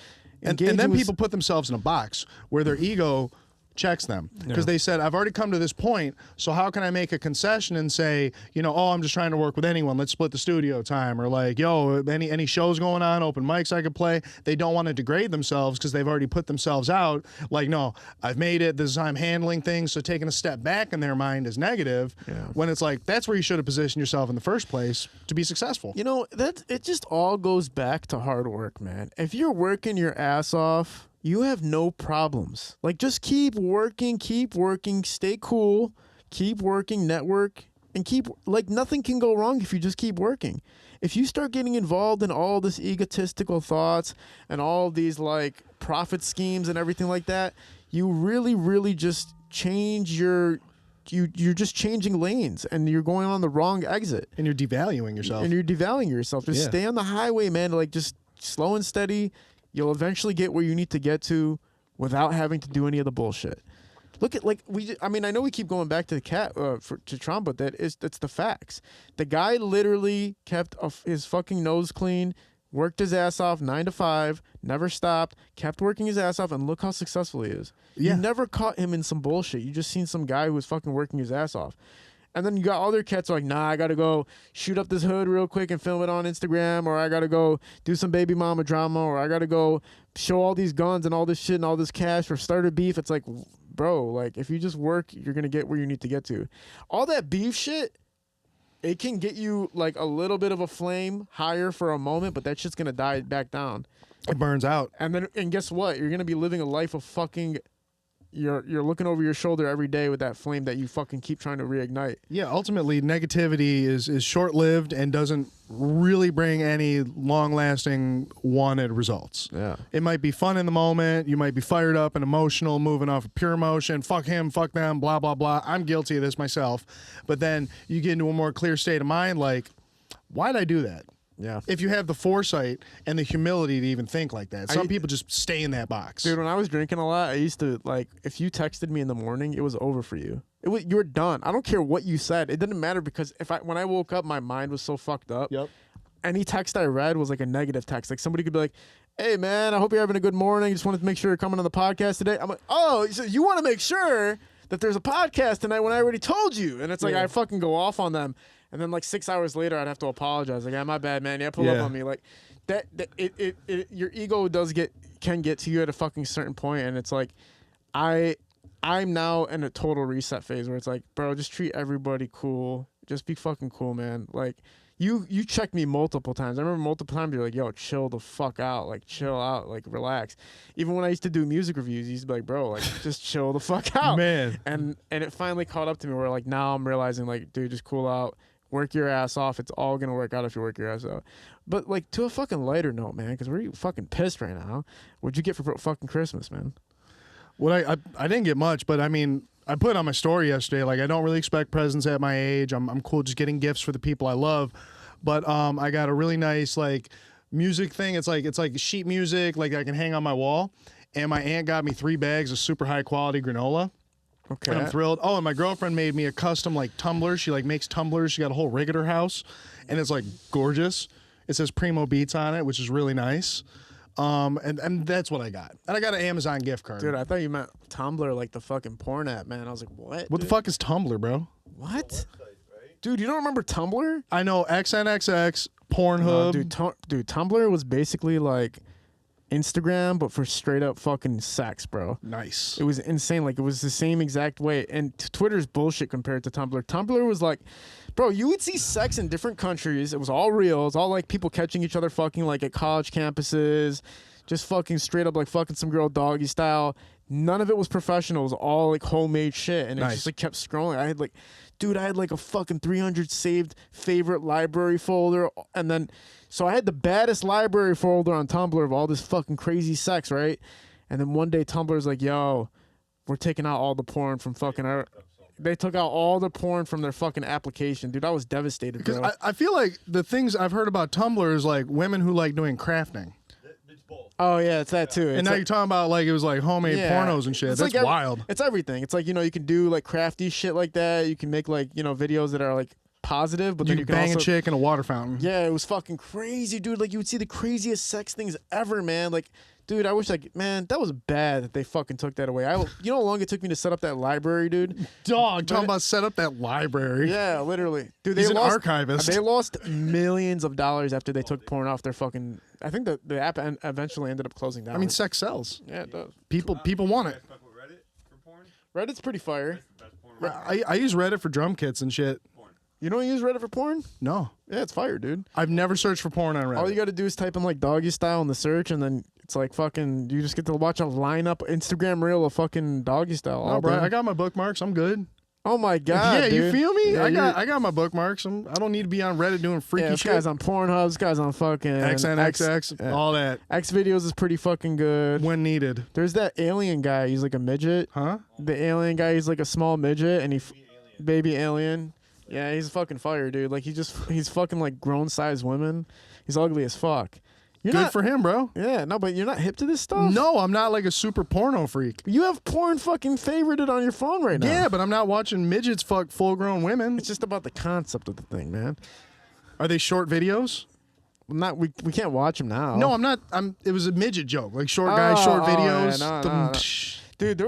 And then people put themselves in a box where their ego checks them because they said, I've already come to this point, so how can I make a concession and say, you know, oh, I'm just trying to work with anyone, let's split the studio time, or like, yo, any shows going on, open mics I could play. They don't want to degrade themselves because they've already put themselves out. Like, no, I've made it, this is how I'm handling things. So taking a step back in their mind is negative, when it's like, that's where you should have positioned yourself in the first place to be successful. You know, it just all goes back to hard work, man. If you're working your ass off, you have no problems. Like, just keep working, stay cool, keep working, network, and nothing can go wrong if you just keep working. If you start getting involved in all this egotistical thoughts and all these, like, profit schemes and everything like that, you really, really just change you're just changing lanes and you're going on the wrong exit. And you're devaluing yourself. Just stay on the highway, man. Like, just slow and steady. You'll eventually get where you need to get to without having to do any of the bullshit. Look at, like, I know we keep going back to the to Tron, but that's the facts. The guy literally kept his fucking nose clean, worked his ass off 9 to 5, never stopped, kept working his ass off, and look how successful he is. Yeah. You never caught him in some bullshit. You just seen some guy who was fucking working his ass off. And then you got other cats like, nah, I got to go shoot up this hood real quick and film it on Instagram, or I got to go do some baby mama drama, or I got to go show all these guns and all this shit and all this cash or start a beef. It's like, bro, like, if you just work, you're going to get where you need to get to. All that beef shit, it can get you, like, a little bit of a flame higher for a moment, but that shit's going to die back down. It burns out. And guess what? You're going to be living a life of fucking... You're looking over your shoulder every day with that flame that you fucking keep trying to reignite. Yeah, ultimately, negativity is short-lived and doesn't really bring any long-lasting wanted results. Yeah. It might be fun in the moment. You might be fired up and emotional, moving off of pure emotion. Fuck him, fuck them, blah, blah, blah. I'm guilty of this myself. But then you get into a more clear state of mind, like, why'd I do that? Yeah. If you have the foresight and the humility to even think like that. Some people just stay in that box. Dude, when I was drinking a lot, I used to, like, if you texted me in the morning, it was over for you. You were done. I don't care what you said. It didn't matter because when I woke up, my mind was so fucked up. Yep. Any text I read was like a negative text. Like somebody could be like, "Hey man, I hope you're having a good morning. Just wanted to make sure you're coming on the podcast today." I'm like, "Oh, so you want to make sure that there's a podcast tonight when I already told you?" And it's like I fucking go off on them, and then like 6 hours later, I'd have to apologize. Like, "Yeah, my bad, man. Yeah, pull up on me." Like that your ego can get to you at a fucking certain point, and it's like I'm now in a total reset phase where it's like, bro, just treat everybody cool. Just be fucking cool, man. Like. You checked me multiple times. I remember multiple times you're like, yo, chill the fuck out. Like, chill out. Like, relax. Even when I used to do music reviews, you used to be like, bro, like, just chill the fuck out. Man. And it finally caught up to me where, like, now I'm realizing, like, dude, just cool out. Work your ass off. It's all going to work out if you work your ass out. But, like, to a fucking lighter note, man, because we're fucking pissed right now. What'd you get for fucking Christmas, man? What I didn't get much, but I mean, I put on my story yesterday, like I don't really expect presents at my age. I'm cool just getting gifts for the people I love. But I got a really nice like music thing. It's like sheet music, like I can hang on my wall. And my aunt got me 3 bags of super high quality granola. Okay. And I'm thrilled. Oh, and my girlfriend made me a custom like tumbler. She like makes tumblers. She got a whole rig at her house, and it's like gorgeous. It says Primo Beats on it, which is really nice. And that's what I got. And I got an Amazon gift card. Dude, I thought you meant Tumblr, like the fucking porn app, man. I was like, what? What the fuck is Tumblr, bro? What? Dude, you don't remember Tumblr? I know XNXX, Pornhub. No, dude, Tumblr was basically like Instagram, but for straight up fucking sex, bro. Nice. It was insane. Like, it was the same exact way. And Twitter's bullshit compared to Tumblr. Tumblr was like, bro, you would see sex in different countries. It was all real. It was all like people catching each other fucking like at college campuses, just fucking straight up like fucking some girl doggy style. None of it was professional. It was all like homemade shit. And it just like kept scrolling. I had like a fucking 300 saved favorite library folder. And then, so I had the baddest library folder on Tumblr of all this fucking crazy sex, right? And then one day Tumblr's like, yo, we're taking out all the porn from fucking our... They took out all the porn from their fucking application. Dude, I was devastated, bro. Because I feel like the things I've heard about Tumblr is like women who like doing crafting. Oh, yeah, it's that too. And now you're talking about like it was like homemade pornos and shit. That's like wild. It's everything. It's like, you know, you can do like crafty shit like that. You can make like, you know, videos that are like positive, but then you can bang also... a chick in a water fountain. Yeah, it was fucking crazy, dude. Like, you would see the craziest sex things ever, man. Like, dude, I wish, like, man, that was bad that they fucking took that away. You know how long it took me to set up that library, dude? Dog, talking about set up that library. Yeah, literally. Dude, He's an archivist. They lost millions of dollars after they took porn off their fucking... I think the app eventually ended up closing down. I mean, sex sells. Yeah, it does. People want it. Fuck with Reddit for porn? Reddit's pretty fire. Best porn. I use Reddit for drum kits and shit. You don't use Reddit for porn? No. Yeah, it's fire, dude. I've never searched for porn on Reddit. All you got to do is type in like doggy style in the search, and then it's like fucking. You just get to watch a lineup Instagram reel of fucking doggy style. No, bro, I got my bookmarks. I'm good. Oh my god. Yeah, dude. you feel me? Yeah, I got my bookmarks. I don't need to be on Reddit doing freaky this shit. guy's on Pornhub. This guy's on fucking XNXX, all that. X videos is pretty fucking good. When needed. There's that alien guy. He's like a midget. Huh? The alien guy. He's like a small midget, and baby alien. Yeah, he's fucking fire, dude. Like he's fucking like grown size women. He's ugly as fuck. Good for him, bro. Yeah, no, but you're not hip to this stuff? No, I'm not like a super porno freak. You have porn fucking favorited on your phone right now. Yeah, but I'm not watching midgets fuck full-grown women. It's just about the concept of the thing, man. Are they short videos? We can't watch them now. No, I'm not. It was a midget joke, like short guys, short videos. Yeah, no. Dude, there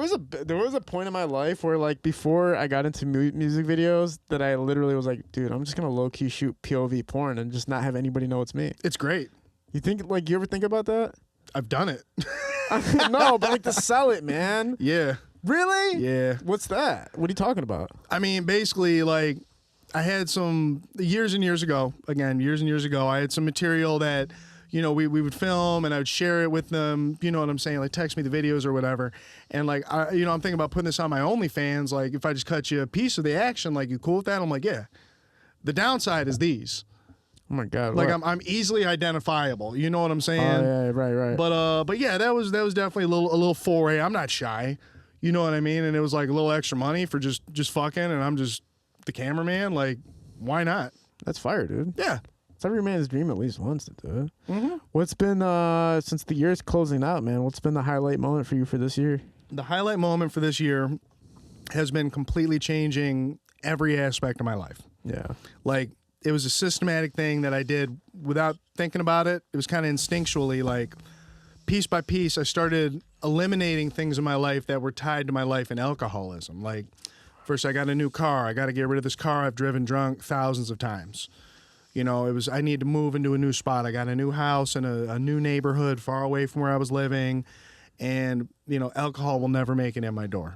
was a point in my life where like before I got into music videos that I literally was like, dude, I'm just gonna low key shoot POV porn and just not have anybody know it's me. It's great. You think like you ever think about that? I've done it. No, but like to sell it, man. Yeah. Really? Yeah. What's that? What are you talking about? I mean, basically, like, I had some years and years ago, I had some material that, you know, we would film and I would share it with them, you know what I'm saying, like text me the videos or whatever. And like, I'm thinking about putting this on my OnlyFans, like if I just cut you a piece of the action, like you cool with that? I'm like, yeah. The downside is these. Oh my god! Like I'm easily identifiable. You know what I'm saying? Oh yeah, right. But yeah, that was definitely a little foray. I'm not shy. You know what I mean? And it was like a little extra money for just fucking, and I'm just the cameraman. Like, why not? That's fire, dude. Yeah. It's every man's dream at least once to do it. What's been since the year's closing out, man? What's been the highlight moment for you for this year? The highlight moment for this year has been completely changing every aspect of my life. Yeah. Like, it was a systematic thing that I did without thinking about it. It was kind of instinctually, like, piece by piece, I started eliminating things in my life that were tied to my life in alcoholism. Like, first I got a new car. I got to get rid of this car I've driven drunk thousands of times. You know, it was, I need to move into a new spot. I got a new house in a new neighborhood far away from where I was living. And, you know, alcohol will never make it in my door.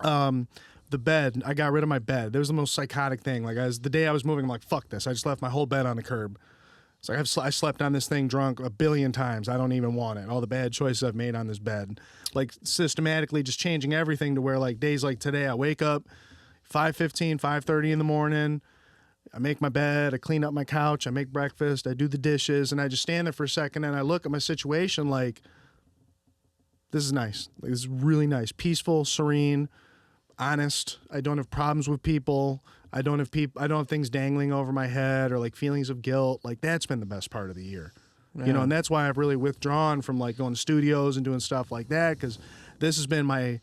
The bed, I got rid of my bed. That was the most psychotic thing. Like, the day I was moving, I'm like, fuck this. I just left my whole bed on the curb. It's like I slept on this thing drunk 1 billion times. I don't even want it. All the bad choices I've made on this bed. Like, systematically just changing everything to where, like, days like today, I wake up 5:15, 5:30 in the morning. I make my bed, I clean up my couch, I make breakfast, I do the dishes, and I just stand there for a second and I look at my situation like, this is nice. Like, this is really nice. Peaceful, serene, honest. I don't have problems with people. I don't have things dangling over my head or like feelings of guilt. Like, that's been the best part of the year. You know, and that's why I've really withdrawn from like going to studios and doing stuff like that, because this has been my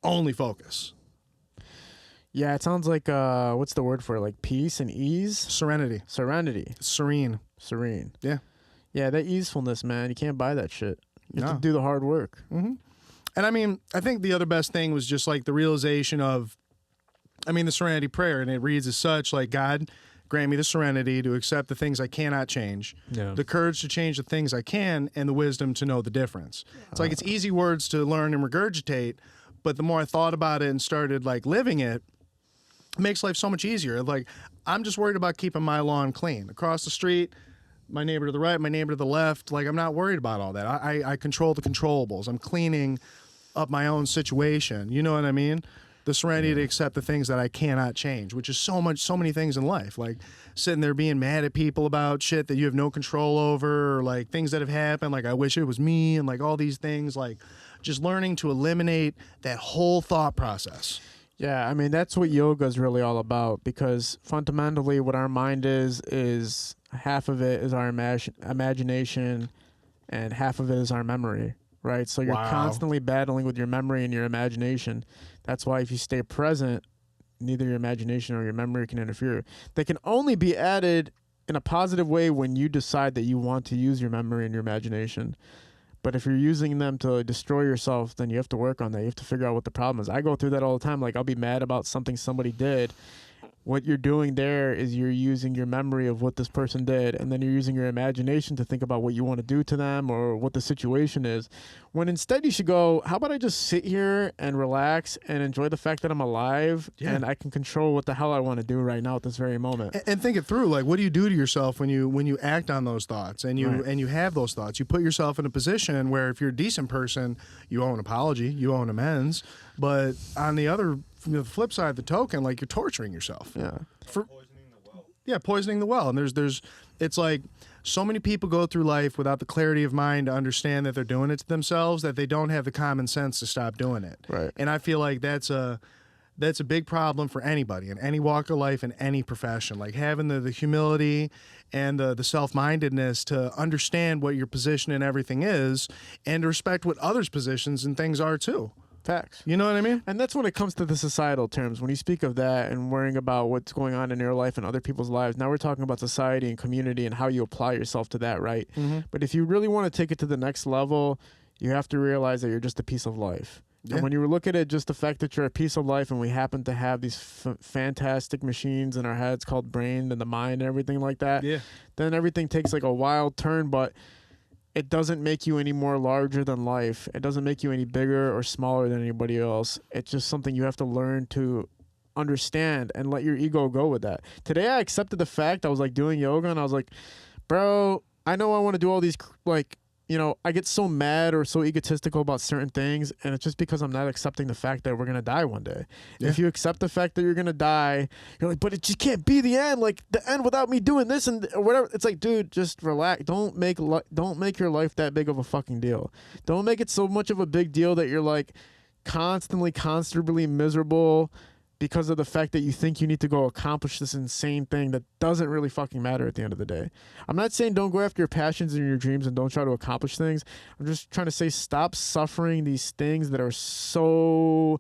only focus. Yeah, it sounds like what's the word for it? Like peace and ease? Serenity. Serenity. Serene. Serene. Yeah. Yeah, that easefulness, man. You can't buy that shit. You have No. to do the hard work. Mm-hmm. And I mean, I think the other best thing was just like the realization of, I mean, the Serenity Prayer, and it reads as such, like, God, grant me the serenity to accept the things I cannot change, the courage to change the things I can, and the wisdom to know the difference. It's like, it's easy words to learn and regurgitate, but the more I thought about it and started like living it, it makes life so much easier. Like, I'm just worried about keeping my lawn clean. Across the street, my neighbor to the right, my neighbor to the left, like, I'm not worried about all that. I control the controllables. I'm cleaning up my own situation. You know what I mean? The serenity to accept the things that I cannot change, which is so many things in life. Like, sitting there being mad at people about shit that you have no control over, or like things that have happened, like, I wish it was me, and like all these things, like just learning to eliminate that whole thought process. Yeah, I mean, that's what yoga is really all about, because fundamentally what our mind is half of it is our imagination and half of it is our memory, right? So you're constantly battling with your memory and your imagination. That's why if you stay present, neither your imagination or your memory can interfere. They can only be added in a positive way when you decide that you want to use your memory and your imagination. But if you're using them to destroy yourself, then you have to work on that. You have to figure out what the problem is. I go through that all the time. Like, I'll be mad about something somebody did. What you're doing there is you're using your memory of what this person did, and then you're using your imagination to think about what you want to do to them or what the situation is. When instead you should go, how about I just sit here and relax and enjoy the fact that I'm alive and I can control what the hell I want to do right now at this very moment. And think it through. Like, what do you do to yourself when you act on those thoughts and you have those thoughts? You put yourself in a position where if you're a decent person, you owe an apology, you owe an amends. But on the other, the flip side of the token, like, you're torturing yourself. Yeah. Poisoning the well. Yeah, poisoning the well. And there's it's like so many people go through life without the clarity of mind to understand that they're doing it to themselves, that they don't have the common sense to stop doing it. Right. And I feel like that's a big problem for anybody in any walk of life, in any profession. Like, having the humility and the self-mindedness to understand what your position in everything is, and to respect what others' positions and things are too. Facts. You know what I mean? And that's when it comes to the societal terms. When you speak of that and worrying about what's going on in your life and other people's lives, now we're talking about society and community and how you apply yourself to that, right? Mm-hmm. But if you really want to take it to the next level, you have to realize that you're just a piece of life. Yeah. And when you look at it, just the fact that you're a piece of life and we happen to have these fantastic machines in our heads called brain and the mind and everything like that, then everything takes like a wild turn, but it doesn't make you any more larger than life. It doesn't make you any bigger or smaller than anybody else. It's just something you have to learn to understand and let your ego go with that. Today I accepted the fact I was like doing yoga and I was like, bro, I know I want to do all these, like, you know, I get so mad or so egotistical about certain things, and it's just because I'm not accepting the fact that we're going to die one day. Yeah. If you accept the fact that you're going to die, you're like, but it just can't be the end, like the end without me doing this and whatever. It's like, dude, just relax. Don't make your life that big of a fucking deal. Don't make it so much of a big deal that you're like constantly miserable because of the fact that you think you need to go accomplish this insane thing that doesn't really fucking matter at the end of the day. I'm not saying don't go after your passions and your dreams and don't try to accomplish things. I'm just trying to say stop suffering these things that are so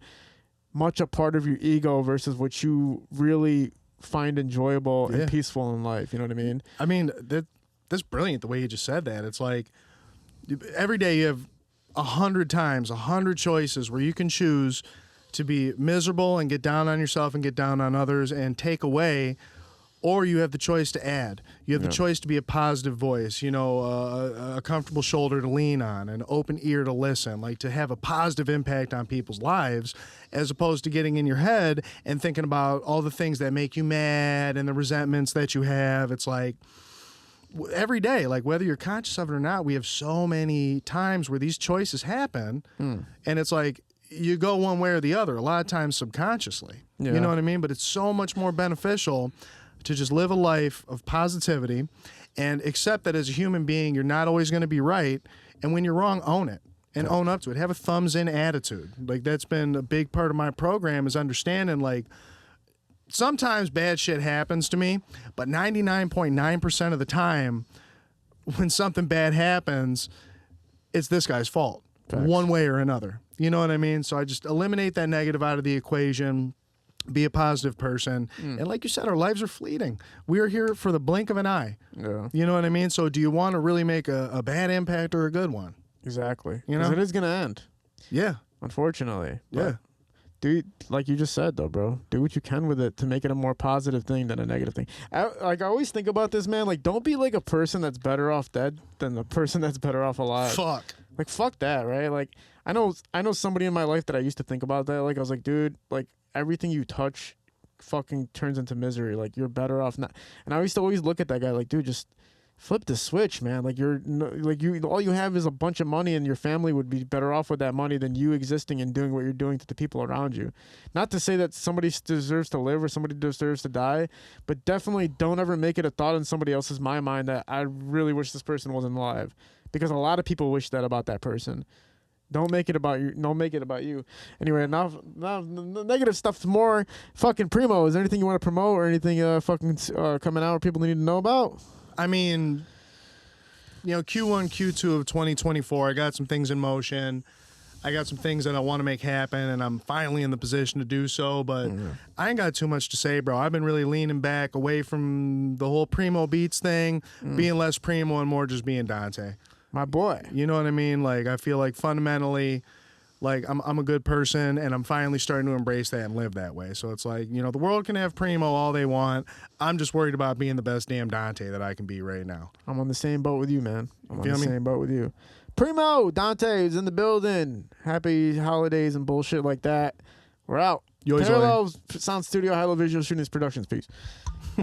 much a part of your ego versus what you really find enjoyable and peaceful in life. You know what I mean? I mean, that's brilliant the way you just said that. It's like every day you have 100 times, 100 choices where you can choose to be miserable and get down on yourself and get down on others and take away, or you have the choice to add. You have the choice to be a positive voice, you know, a comfortable shoulder to lean on, an open ear to listen, like to have a positive impact on people's lives, as opposed to getting in your head and thinking about all the things that make you mad and the resentments that you have. It's like every day, like whether you're conscious of it or not, we have so many times where these choices happen, and it's like, you go one way or the other, a lot of times subconsciously. You know what I mean? But it's so much more beneficial to just live a life of positivity and accept that as a human being, you're not always going to be right. And when you're wrong, own it and own up to it. Have a thumbs in attitude. Like that's been a big part of my program, is understanding like sometimes bad shit happens to me, but 99.9% of the time when something bad happens, it's this guy's fault. One way or another. You know what I mean? So I just eliminate that negative out of the equation, be a positive person. And like you said, our lives are fleeting. We are here for the blink of an eye. Yeah. You know what I mean? So do you want to really make a bad impact or a good one? Exactly. You know? It is going to end. Yeah. Unfortunately. Yeah. Do like you just said though, bro. Do what you can with it to make it a more positive thing than a negative thing. I always think about this, man. Like, don't be like a person that's better off dead than the person that's better off alive. Fuck. Like, fuck that, right? Like, I know somebody in my life that I used to think about that. Like, I was like, dude, like everything you touch, fucking turns into misery. Like, you're better off not. And I used to always look at that guy like, dude, just flip the switch, man. Like all you have is a bunch of money, and your family would be better off with that money than you existing and doing what you're doing to the people around you. Not to say that somebody deserves to live or somebody deserves to die, but definitely don't ever make it a thought in somebody else's mind that I really wish this person wasn't alive, because a lot of people wish that about that person. Don't make it about you. Don't make it about you. Anyway, now the negative stuff's more. Fucking Primo, is there anything you want to promote or anything coming out or people need to know about? I mean, you know, Q1, Q2 of 2024, I got some things in motion. I got some things that I want to make happen, and I'm finally in the position to do so, but I ain't got too much to say, bro. I've been really leaning back away from the whole Primo Beats thing, being less Primo and more just being Dante. My boy. You know what I mean? Like, I feel like fundamentally, like, I'm a good person, and I'm finally starting to embrace that and live that way. So it's like, you know, the world can have Primo all they want. I'm just worried about being the best damn Dante that I can be right now. I'm on the same boat with you, man. I'm on the same boat with you. Primo, Dante is in the building. Happy holidays and bullshit like that. We're out. Parallel Sound Studio, High Low Visual Shootings Productions. Peace.